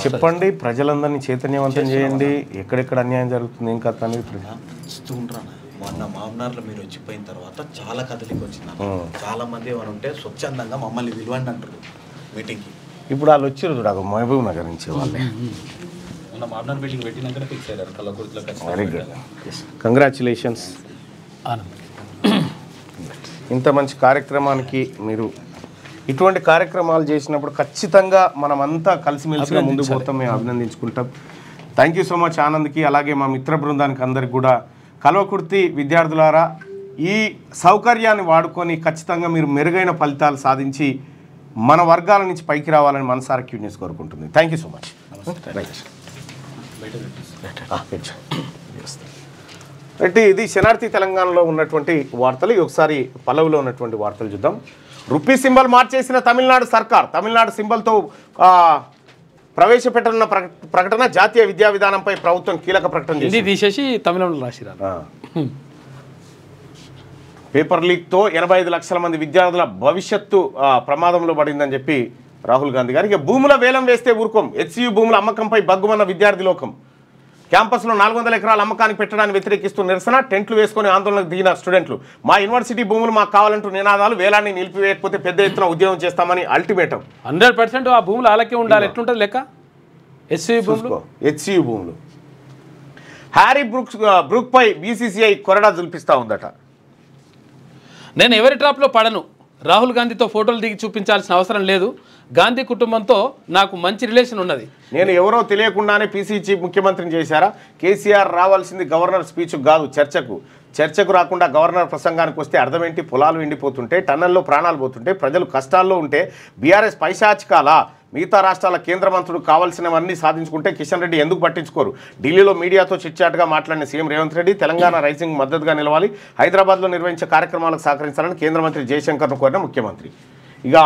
చెప్పండి, ప్రజలందరినీ చైతన్యవంతం చేయండి. ఎక్కడెక్కడ అన్యాయం జరుగుతుంది ఇంకా అనేది చూస్తూ ఉంటాను. మొన్న మామనార్లో మీరు వచ్చిపోయిన తర్వాత చాలా కదలికి వచ్చింది. చాలా మంది ఏమైనా ఉంటే స్వచ్ఛందంగా మమ్మల్ని విలువండి అంటారు మీటింగ్కి. ఇప్పుడు వాళ్ళు వచ్చారు చూడ మహబూబ్ నగర్ నుంచి వాళ్ళే. మామనార్ బిల్డింగ్ పెట్టినాకనే ఫిక్స్ అయ్యారు కల్లకుర్తిలో. Very good, congratulations. ఇంత మంచి కార్యక్రమానికి మీరు ఇటువంటి కార్యక్రమాలు చేసినప్పుడు ఖచ్చితంగా మనమంతా కలిసిమెలిసిగా ముందుకు పోతాం, మేము అభినందించుకుంటాం. థ్యాంక్ యూ సో మచ్ ఆనంద్కి, అలాగే మా మిత్ర బృందానికి అందరికి కూడా. కల్వకుర్తి విద్యార్థులారా, ఈ సౌకర్యాన్ని వాడుకొని ఖచ్చితంగా మీరు మెరుగైన ఫలితాలు సాధించి మన వర్గాల నుంచి పైకి రావాలని మనసారా క్యూన్యూస్ కోరుకుంటుంది. Thank you so much. Right, ఇది శనార్థి తెలంగాణలో ఉన్నటువంటి వార్తలు. ఒకసారి పల్లవిలో ఉన్నటువంటి వార్తలు చూద్దాం. రూపీ సింబల్ మార్చేసిన తమిళనాడు సర్కార్, తమిళనాడు సింబల్తో ప్రవేశపెట్టనున్న ప్రకటన. జాతీయ విద్యా విధానంపై ప్రభుత్వం కీలక ప్రకటన తీసేసి తమిళంలో రాసిరారు. పేపర్ లీక్తో 85 లక్షల మంది విద్యార్థుల భవిష్యత్తు ప్రమాదంలో పడిందని చెప్పి రాహుల్ గాంధీ గారు. ఇక భూముల వేలం వేస్తే ఊరుకోం, HCU భూముల అమ్మకంపై బగ్గుమన్న విద్యార్థి లోకం. క్యాంపస్లో 400 ఎకరాల అమ్మకానికి పెట్టడాన్ని వ్యతిరేకిస్తూ నిరసన, టెంట్లు వేసుకొని ఆందోళనకు దిగిన స్టూడెంట్లు. మా యూనివర్సిటీ భూములు మాకు కావాలంటూ నినాదాలు, వేలాన్ని నిలిపివేయకపోతే పెద్ద ఎత్తున ఉద్యమం చేస్తామని అల్టిమేటం. 100% ఆ భూములు అలాగే ఉండాలి. ఎట్లుంటుంది లెక్క? HCU భూములు. హ్యారీ బ్రూక్ పై BCCI కొరడా జుల్పిస్తూ ఉందట. నేను ఎవరి ట్రాప్లో పడను, రాహుల్ గాంధీతో ఫోటోలు దిగి చూపించాల్సిన అవసరం లేదు, గాంధీ కుటుంబంతో నాకు మంచి రిలేషన్ ఉన్నది. నేను ఎవరో తెలియకుండానే PCC చీఫ్ ముఖ్యమంత్రిని చేశారా? కేసీఆర్ రావాల్సింది గవర్నర్ స్పీచ్కు కాదు, చర్చకు రాకుండా గవర్నర్ ప్రసంగానికి వస్తే అర్థం ఏంటి? పొలాలు ఎండిపోతుంటే, టన్నెల్లో ప్రాణాలు పోతుంటే, ప్రజలు కష్టాల్లో ఉంటే BRS పైశాచికాలా? మిగతా రాష్ట్రాల కేంద్ర మంత్రులు కావాల్సినవన్నీ సాధించుకుంటే కిషన్ రెడ్డి ఎందుకు పట్టించుకోరు? ఢిల్లీలో మీడియాతో చిట్చాటుగా మాట్లాడిన సీఎం రేవంత్ రెడ్డి తెలంగాణ రైజింగ్ మద్దతుగా నిలవాలి, హైదరాబాద్లో నిర్వహించే కార్యక్రమాలకు సహకరించాలని కేంద్ర మంత్రి జయశంకర్ను కోరిన ముఖ్యమంత్రి. ఇక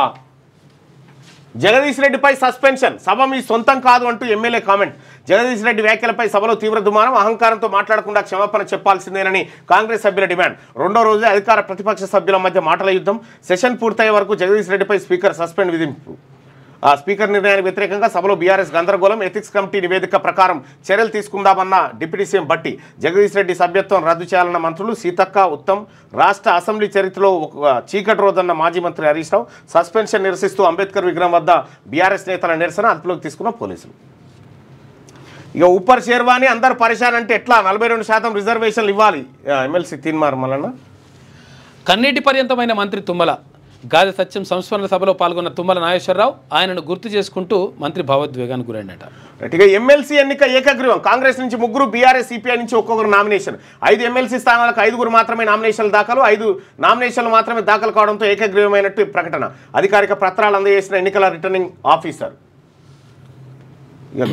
జగదీష్ రెడ్డిపై సస్పెన్షన్, సభ మీ సొంతం కాదు అంటూ ఎమ్మెల్యే కామెంట్. జగదీష్ రెడ్డి వ్యాఖ్యలపై సభలో తీవ్ర దుమారం, అహంకారంతో మాట్లాడకుండా క్షమాపణ చెప్పాల్సిందేనని కాంగ్రెస్ సభ్యుల డిమాండ్. రెండో రోజే అధికార ప్రతిపక్ష సభ్యుల మధ్య మాటల యుద్ధం. సెషన్ పూర్తయ్యే వరకు జగదీష్ రెడ్డిపై స్పీకర్ సస్పెండ్ విధింపు. స్పీకర్ నిర్ణయానికి వ్యతిరేకంగా సభలో బీఆర్ఎస్ గందరగోళం. ఎథిక్స్ కమిటీ నివేదిక ప్రకారం చర్యలు తీసుకుందామన్న డిప్యూటీ సీఎం భట్టి. జగదీష్ రెడ్డి సభ్యత్వం రద్దు చేయాలన్న మంత్రులు సీతక్క, ఉత్తమ్. రాష్ట్ర అసెంబ్లీ చరిత్రలో ఒక చీకటి రోజన్న మాజీ మంత్రి హరీష్ రావు. సస్పెన్షన్ నిరసిస్తూ అంబేద్కర్ విగ్రహం వద్ద బీఆర్ఎస్ నేతల నిరసన అదుపులోకి తీసుకున్న పోలీసులు. ఇక ఉప్పర్ షేర్వాణి అందరు పరిశాన్ అంటే ఎట్లా? 42% రిజర్వేషన్లు ఇవ్వాలి. ఎమ్మెల్సీ తీన్మార్ మల్లన్న. కన్నీటి పర్యంతమైన మంత్రి తుమ్మల. గాది సత్యం సంస్మరణ సభలో పాల్గొన్న తుమ్మల నాగేశ్వరరావు ఆయనను గుర్తు చేసుకుంటూ మంత్రి భావోద్వేగానికి గురైనట. ఇక ఎమ్మెల్సీ ఎన్నిక ఏకగ్రీవం. కాంగ్రెస్ నుంచి 3, బీఆర్ఎస్, సిపిఐ నుంచి ఒక్కొక్కరు నామినేషన్. 5 ఎమ్మెల్సీ స్థానాలకు 5 మాత్రమే నామినేషన్లు దాఖలు. 5 నామినేషన్లు మాత్రమే దాఖలు కావడంతో ఏకగ్రీవమైనట్టు ప్రకటన. అధికారిక పత్రాలు అందజేసిన ఎన్నికల రిటర్నింగ్ ఆఫీసర్.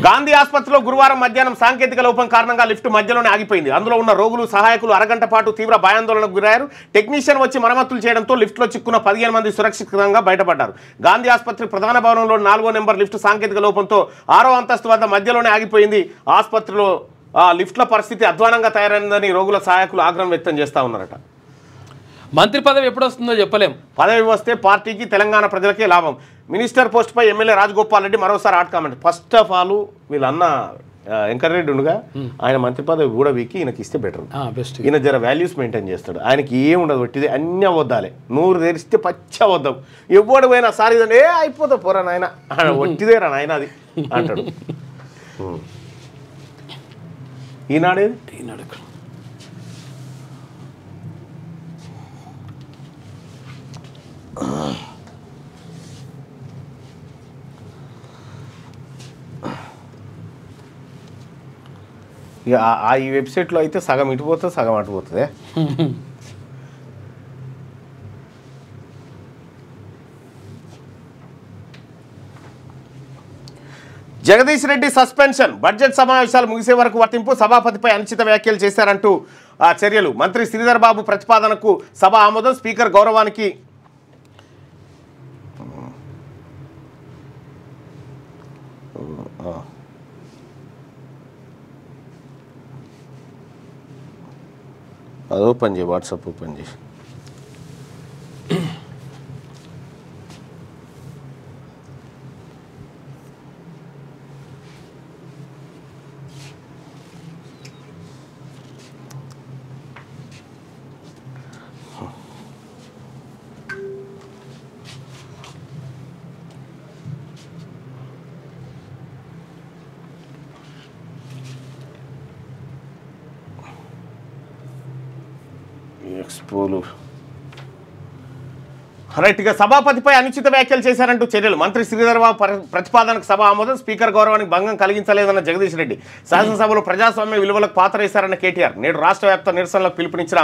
గాంధీ ఆసుపత్రిలో గురువారం మధ్యాహ్నం సాంకేతిక లోపం కారణంగా లిఫ్ట్ మధ్యలోనే ఆగిపోయింది. అందులో ఉన్న రోగులు, సహాయకులు అరగంట పాటు తీవ్ర భయాందోళనకు గురయ్యారు. టెక్నీషియన్ వచ్చి మరమ్మతులు చేయడంతో లిఫ్ట్లో చిక్కున్న 15 మంది సురక్షితంగా బయటపడ్డారు. గాంధీ ఆసుపత్రి ప్రధాన భవనంలో 4వ నెంబర్ లిఫ్ట్ సాంకేతిక లోపంతో 6వ అంతస్తు వద్ద మధ్యలోనే ఆగిపోయింది. ఆసుపత్రిలో లిఫ్ట్ల పరిస్థితి అధ్వానంగా తయారైందని రోగుల సహాయకులు ఆగ్రహం వ్యక్తం చేస్తూ ఉన్నారట. మంత్రి పదవి ఎప్పుడు వస్తుందో చెప్పలేం. పదవి వస్తే పార్టీకి, తెలంగాణ ప్రజలకే లాభం. మినిస్టర్ పోస్ట్పై ఎమ్మెల్యే రాజగోపాల్ రెడ్డి మరోసారి hot comment. First of all వీళ్ళన్న వెంకటరెడ్డి ఉండగా ఆయన మంత్రి పదవి కూడా వీకి ఈయనకి ఇస్తే బెటర్. బెస్ట్. ఈయన జర వాల్యూస్ మెయింటైన్ చేస్తాడు. ఆయనకి ఏం ఉండదు, ఒట్టిది అన్నీ వద్దాలి. నూరు తెరిస్తే పచ్చ వద్దాం. ఎవడు పోయినా సార్ ఇదండి అయిపోతావు పోరా నాయన, ఒట్టిదేరా నాయన అది అంటాడు. ఈనాడేది ఈనాడు ఇక ఈ వెబ్సైట్లో అయితే సగం ఇటుపోతుంది, సగం అటుపోతుంది. జగదీష్ రెడ్డి సస్పెన్షన్. బడ్జెట్ సమావేశాలు ముగిసే వరకు వర్తింపు. సభాపతిపై అనుచిత వ్యాఖ్యలు చేశారంటూ చర్యలు. మంత్రి శ్రీధర్ బాబు ప్రతిపాదనకు సభ ఆమోదం. స్పీకర్ గౌరవానికి అది ఓపెన్ చేయి, వాట్సాప్ ఓపెన్ చేసి. ఎక్స్పోలు రైట్గా. సభాపతిపై అనుచిత వ్యాఖ్యలు చేశారంటూ చర్యలు. మంత్రి శ్రీధర్ బాబు ప్రతిపాదనకు సభ ఆమోదం. స్పీకర్ గౌరవానికి భంగం కలిగించలేదన్న జగదీష్ రెడ్డి. శాసనసభలో ప్రజాస్వామ్య విలువలకు పాత్ర వేశారన్న కేటీఆర్. నేడు రాష్ట్ర వ్యాప్త నిరసనలకు పిలుపునిచ్చిన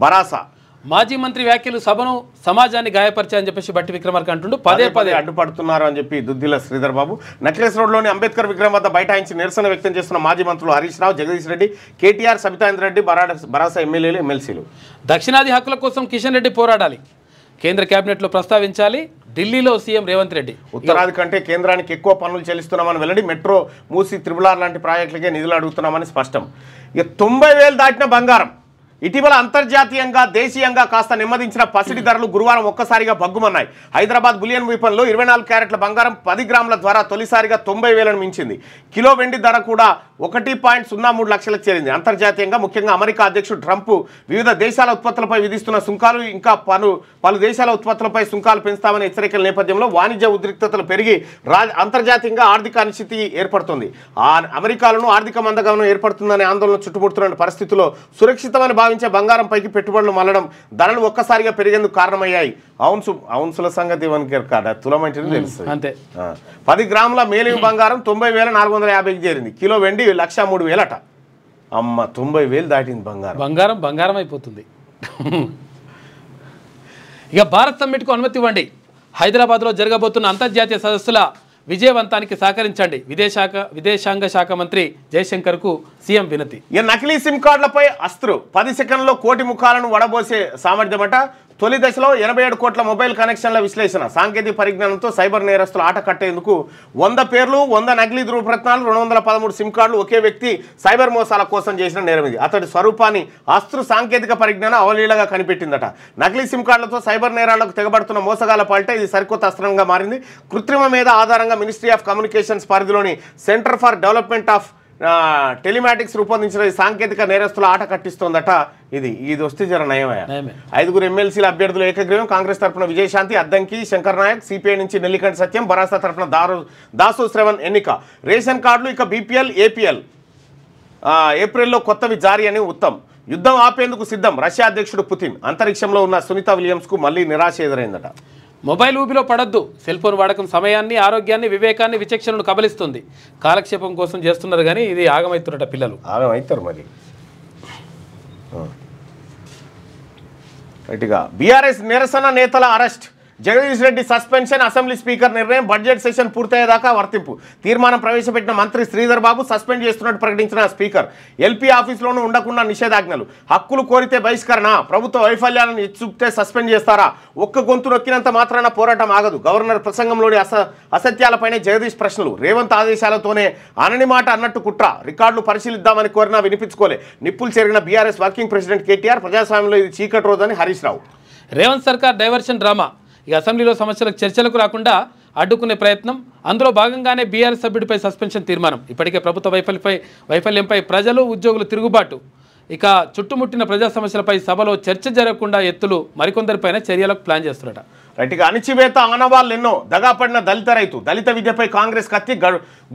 భరాసా. మాజీ మంత్రి వ్యాఖ్యలు సభను, సమాజాన్ని గాయపరిచాయని చెప్పేసి బట్టి విక్రమార్క అంటుండు. పదే పదే అడ్డుపడుతున్నారు అని చెప్పి దుద్దిల శ్రీధర్ బాబు. నక్లెస్ రోడ్లోని అంబేద్కర్ విగ్రహం వద్ద బైఠాయించి నిరసన వ్యక్తం చేస్తున్న మాజీ మంత్రులు హరీష్ రావు, జగదీష్ రెడ్డి, కేటీఆర్, సబితాంద్ర రెడ్డి, భరాసా ఎమ్మెల్యేలు, ఎమ్మెల్సీలు. దక్షిణాది హక్కుల కోసం కిషన్ రెడ్డి పోరాడాలి. కేంద్ర కేబినెట్లో ప్రస్తావించాలి. ఢిల్లీలో సీఎం రేవంత్ రెడ్డి. ఉత్తరాది కంటే కేంద్రానికి ఎక్కువ పనులు చెల్లిస్తున్నామని వెల్లడి. మెట్రో, మూసి, త్రిబులార్ లాంటి ప్రాజెక్టులకే నిధులు అడుగుతున్నామని స్పష్టం. ఇక 90,000 దాటిన బంగారం. ఇటీవల అంతర్జాతీయంగా, దేశీయంగా కాస్త నెమ్మదించిన పసిడి ధరలు గురువారం ఒక్కసారిగా బగ్గుమన్నాయి. హైదరాబాద్ బులియన్ ద్వీపంలో 24 క్యారెట్ల బంగారం 10 గ్రాముల ద్వారా తొలిసారిగా 90,000ను మించింది. కిలో వెండి ధర కూడా 1.03 లక్షలకు చేరింది. అంతర్జాతీయంగా, ముఖ్యంగా అమెరికా అధ్యక్షుడు ట్రంప్ వివిధ దేశాల ఉత్పత్తులపై విధిస్తున్న సుంకాలు, ఇంకా పలు దేశాల ఉత్పత్తులపై సుంకాలు పెంచుతామనే హెచ్చరికల నేపథ్యంలో వాణిజ్య ఉద్రిక్తతలు పెరిగి అంతర్జాతీయంగా ఆర్థిక అనిశ్చితి ఏర్పడుతుంది. అమెరికాలోనూ ఆర్థిక మందగమనం ఏర్పడుతుందనే ఆందోళన చుట్టుముడుతున్న పరిస్థితుల్లో సురక్షితమని భావించే బంగారంపైకి పెట్టుబడులు మళ్లడం, ధరలు ఒక్కసారిగా పెరిగేందుకు కారణమయ్యాయి. ఔన్సుల సంగతి కాడ తులమంటే తెలుస్తుంది అంతే. 10 గ్రాముల మేలిమి బంగారం 90,450కి చేరింది. కిలో వెండి 103,000 అట. అమ్మ 90,000 దాటింది బంగారం అయిపోతుంది. ఇక భారత్ సమ్మిట్కు అనుమతి ఇవ్వండి. హైదరాబాద్లో జరగబోతున్న అంతర్జాతీయ సదస్సుల విజయవంతానికి సహకరించండి. విదేశాంగ శాఖ మంత్రి జయశంకర్కు సీఎం వినతి. నకిలీ సిమ్ కార్డులపై అస్త్రు. 10 సెకండ్లలో 1,00,00,000 ముఖాలను వడబోసే సామర్థ్యమట. తొలి దశలో 87 కోట్ల మొబైల్ కనెక్షన్ల విశ్లేషణ, సాంకేతిక పరిజ్ఞానంతో సైబర్ నేరస్తులు ఆట కట్టేందుకు 100 పేర్లు, 100 నకిలీ ధృవపత్రాలు, 213 సిమ్ కార్డులు, ఒకే వ్యక్తి సైబర్ మోసాల కోసం చేసిన నేరం ఇది. అతడి స్వరూపాన్ని అస్త్రు సాంకేతిక పరిజ్ఞానం అవలీలగా కనిపెట్టిందట. నకిలీ సిమ్ కార్డులతో సైబర్ నేరాలకు తెగబడుతున్న మోసగాల పాలిట ఇది సరికొత్త అస్త్రంగా మారింది. కృత్రిమ మీద ఆధారంగా మినిస్ట్రీ ఆఫ్ కమ్యూనికేషన్స్ పరిధిలోని centre for development of telematics రూపొందించిన సాంకేతిక నేరస్తుల ఆట కట్టిస్తోందట. ఇది వస్తే జర నయమయ్యా. 5 ఎమ్మెల్సీల అభ్యర్థులు ఏకగ్రీవం. కాంగ్రెస్ తరఫున విజయశాంతి, అద్దంకి శంకర్ నాయక్, సిపిఐ నుంచి నెల్లికంటి సత్యం, బరాసా తరఫున దాసు శ్రవణ్ ఎన్నిక. రేషన్ కార్డులు ఇక బీపీఎల్, ఏపీఎల్ ఏప్రిల్లో కొత్తవి జారీ అని ఉత్తమ్. యుద్ధం ఆపేందుకు సిద్ధం రష్యా అధ్యక్షుడు పుతిన్. అంతరిక్షంలో ఉన్న సునీత విలియమ్స్కు మళ్ళీ నిరాశ ఎదురైందట. మొబైల్ ఊబిలో పడద్దు. సెల్ ఫోన్ వాడకం సమయాన్ని, ఆరోగ్యాన్ని, వివేకాన్ని, విచక్షణను కబలిస్తుంది. కాలక్షేపం కోసం చేస్తున్నారు కానీ ఇది ఆగమవుతున్నట పిల్లలు. ఆగమవుతారు మరి. రైట్గా బీఆర్ఎస్ నిరసన నేతల arrest. Jagadish Reddy suspension, assembly speaker నిర్ణయం. బడ్జెట్ సెషన్ పూర్తయ్యేదాకా వర్తింపు. తీర్మానం ప్రవేశపెట్టిన మంత్రి శ్రీధర్ బాబు సస్పెండ్ చేస్తున్నట్టు ప్రకటించిన స్పీకర్. ఎల్పీ ఆఫీసులోనూ ఉండకుండా నిషేధాజ్ఞలు. హక్కులు కోరితే బహిష్కరణ. ప్రభుత్వ వైఫల్యాలను చూపితే సస్పెండ్ చేస్తారా? ఒక్క గొంతు నొక్కినంత మాత్రాన పోరాటం ఆగదు. గవర్నర్ ప్రసంగంలోని అసత్యాలపైనే జగదీష్ ప్రశ్నలు. రేవంత్ ఆదేశాలతోనే అనని మాట అన్నట్టు కుట్ర. రికార్డులు పరిశీలిద్దామని కోరినా వినిపించుకోలే. నిప్పులు చెరిగిన బీఆర్ఎస్ వర్కింగ్ ప్రెసిడెంట్ కేటీఆర్. ప్రజాస్వామ్యంలో ఇది చీకటి రోజని హరీష్ రావు. రేవంత్ సర్కార్ డైవర్షన్ డ్రామా. ఇక అసెంబ్లీలో సమస్యలకు చర్చలకు రాకుండా అడ్డుకునే ప్రయత్నం. అందులో భాగంగానే బీఆర్ఎస్ సభ్యుడిపై సస్పెన్షన్ తీర్మానం. ఇప్పటికే ప్రభుత్వ వైఫల్యంపై ప్రజలు, ఉద్యోగులు తిరుగుబాటు. ఇక చుట్టుముట్టిన ప్రజా సమస్యలపై సభలో చర్చ జరగకుండా ఎత్తులు. మరికొందరిపైన చర్యలకు ప్లాన్ చేస్తున్నట. రైట్గా అణిచివేత ఆనవాళ్ళు ఎన్నో. దగాపడిన దళిత రైతు. దళిత విద్యపై కాంగ్రెస్ కత్తి.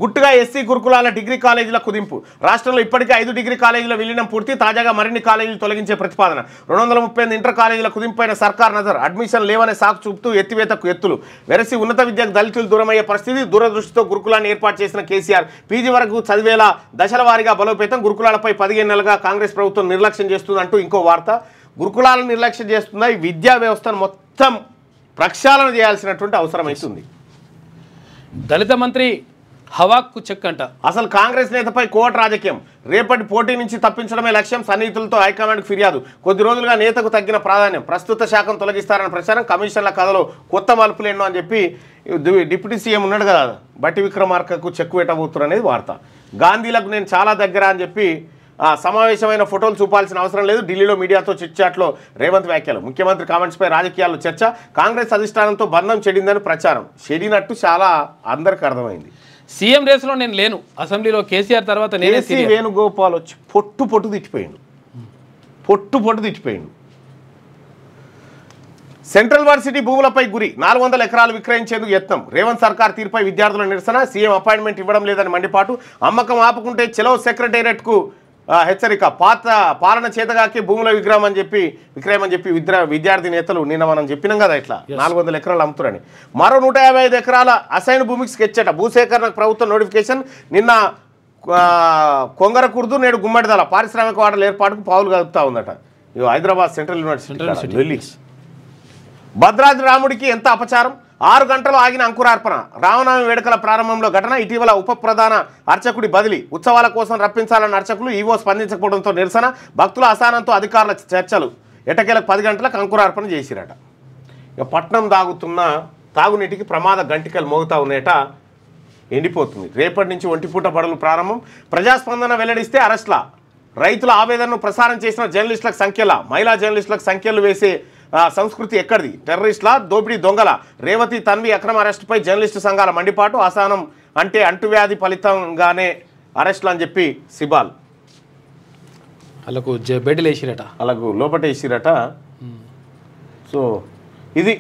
గుట్టుగా ఎస్సీ గురుకులాల డిగ్రీ కాలేజీల కుదింపు. రాష్ట్రంలో ఇప్పటికే 5 డిగ్రీ కాలేజీల విలీనం పూర్తి. తాజాగా మరిన్ని కాలేజీలు తొలగించే ప్రతిపాదన. 238 ఇంటర్ కాలేజీల కుదింపైన సర్కార్ నజర్. అడ్మిషన్ లేవనే సాకు చూపుతూ ఎత్తివేతకు ఎత్తులు. వెరసి ఉన్నత విద్యకు దళితులు దూరమయ్యే పరిస్థితి. దూరదృష్టితో గురుకులాన్ని ఏర్పాటు చేసిన కేసీఆర్. పీజీ వరకు చదివేలా దశల వారీగా బలోపేతం. గురుకులాలపై 15 నెలలుగా కాంగ్రెస్ ప్రభుత్వం నిర్లక్ష్యం చేస్తుందంటూ ఇంకో వార్త. గురుకులాలను నిర్లక్ష్యం చేస్తుందా? ఈ విద్యా వ్యవస్థను మొత్తం ప్రక్షాళన చేయాల్సినటువంటి అవసరం అవుతుంది. దళిత మంత్రి హవాకు చెక్ అంట. అసలు కాంగ్రెస్ నేతపై కోర్టు రాజకీయం. రేపటి పోటీ నుంచి తప్పించడమే లక్ష్యం. సన్నిహితులతో హైకమాండ్కు ఫిర్యాదు. కొద్ది రోజులుగా నేతకు తగ్గిన ప్రాధాన్యం. ప్రస్తుత శాఖను తొలగిస్తారన్న ప్రచారం. కమిషన్ల కథలో కొత్త మలుపులు ఎన్నో అని చెప్పి డిప్యూటీ సీఎం ఉన్నాడు కదా, బట్టి విక్రమార్కకు చెక్ పెట్టబోతున్నారు అనేది వార్త. గాంధీలకు నేను చాలా దగ్గర అని చెప్పి సమావేశమైన ఫోటోలు చూపాల్సిన అవసరం లేదు. ఢిల్లీలో మీడియాతో చిట్చాట్లో రేవంత్ వ్యాఖ్యలు. ముఖ్యమంత్రి కామెంట్స్పై రాజకీయాల్లో చర్చ. కాంగ్రెస్ అధిష్టానంతో బంధం చెడిందని ప్రచారం. చెడినట్టు చాలా అందరికి అర్థమైంది. సీఎం రేసులో నేను లేను. అసెంబ్లీలో కేసీఆర్ తర్వాత నేనే వేణుగోపాల్ వచ్చి పొట్టు తిట్టిపోయిండు. సెంట్రల్ వర్సిటీ భూములపై గురి. 400 ఎకరాలు విక్రయించేందుకు యత్నం. రేవంత్ సర్కార్ తీరుపై విద్యార్థుల నిరసన. సీఎం అపాయింట్మెంట్ ఇవ్వడం లేదని మండిపాటు. అమ్మకం ఆపుకుంటే చెలో సెక్రటేరియట్కు హెచ్చరిక. పాలన చేతగాకి భూముల విక్రయం అని చెప్పి విద్యార్థి నేతలు నిన్న మనం చెప్పినాం కదా, ఇట్లా 400 ఎకరాలు అమ్ముతారని. మరో 155 ఎకరాల అసైన్ భూమికి స్కెచ్ అట. భూసేకరణకు ప్రభుత్వం నోటిఫికేషన్. నిన్న కొంగరకుర్దు, నేడు గుమ్మడిదల పారిశ్రామిక వాడల ఏర్పాటుకు పావులు కలుపుతా ఉందట. Hyderabad central university. భద్రాద్రి రాముడికి ఎంత అపచారం. 6 గంటలు ఆగిన అంకురార్పణ. రామనవమి వేడుకల ప్రారంభంలో ఘటన. ఇటీవల ఉప ప్రధాన అర్చకుడి బదిలీ. ఉత్సవాల కోసం రప్పించాలన్న అర్చకులు ఈవో స్పందించకపోవడంతో నిరసన. భక్తుల అసహనంతో అధికారుల చర్చలు. ఎటకేలకు 10 గంటలకు అంకురార్పణ చేసిరట. ఇక పట్నం తాగునీటికి ప్రమాద గంటికలు మోగుతా ఉన్నాయట. ఎండిపోతుంది. రేపటి నుంచి ఒంటిపూట బడులు ప్రారంభం. ప్రజాస్పందన వెల్లడిస్తే అరెస్ట్ల. రైతుల ఆవేదనను ప్రసారం చేసిన జర్నలిస్టులకు సంఖ్యల. మహిళా జర్నలిస్టులకు సంఖ్యలు వేసే సంస్కృతి ఎక్కడిది? టెర్రరిస్టుల, దోపిడీ దొంగల. రేవతి తన్వి అక్రమ అరెస్టుపై జర్నలిస్టు సంఘాల మండిపాటు. అసహనం అంటే అంటువ్యాధి ఫలితంగానే అరెస్టులు అని చెప్పి సిబాల్. వాళ్ళకు బెడ్లు వేసిరట, వాళ్ళకు లోపట వేసిరట. సో ఇది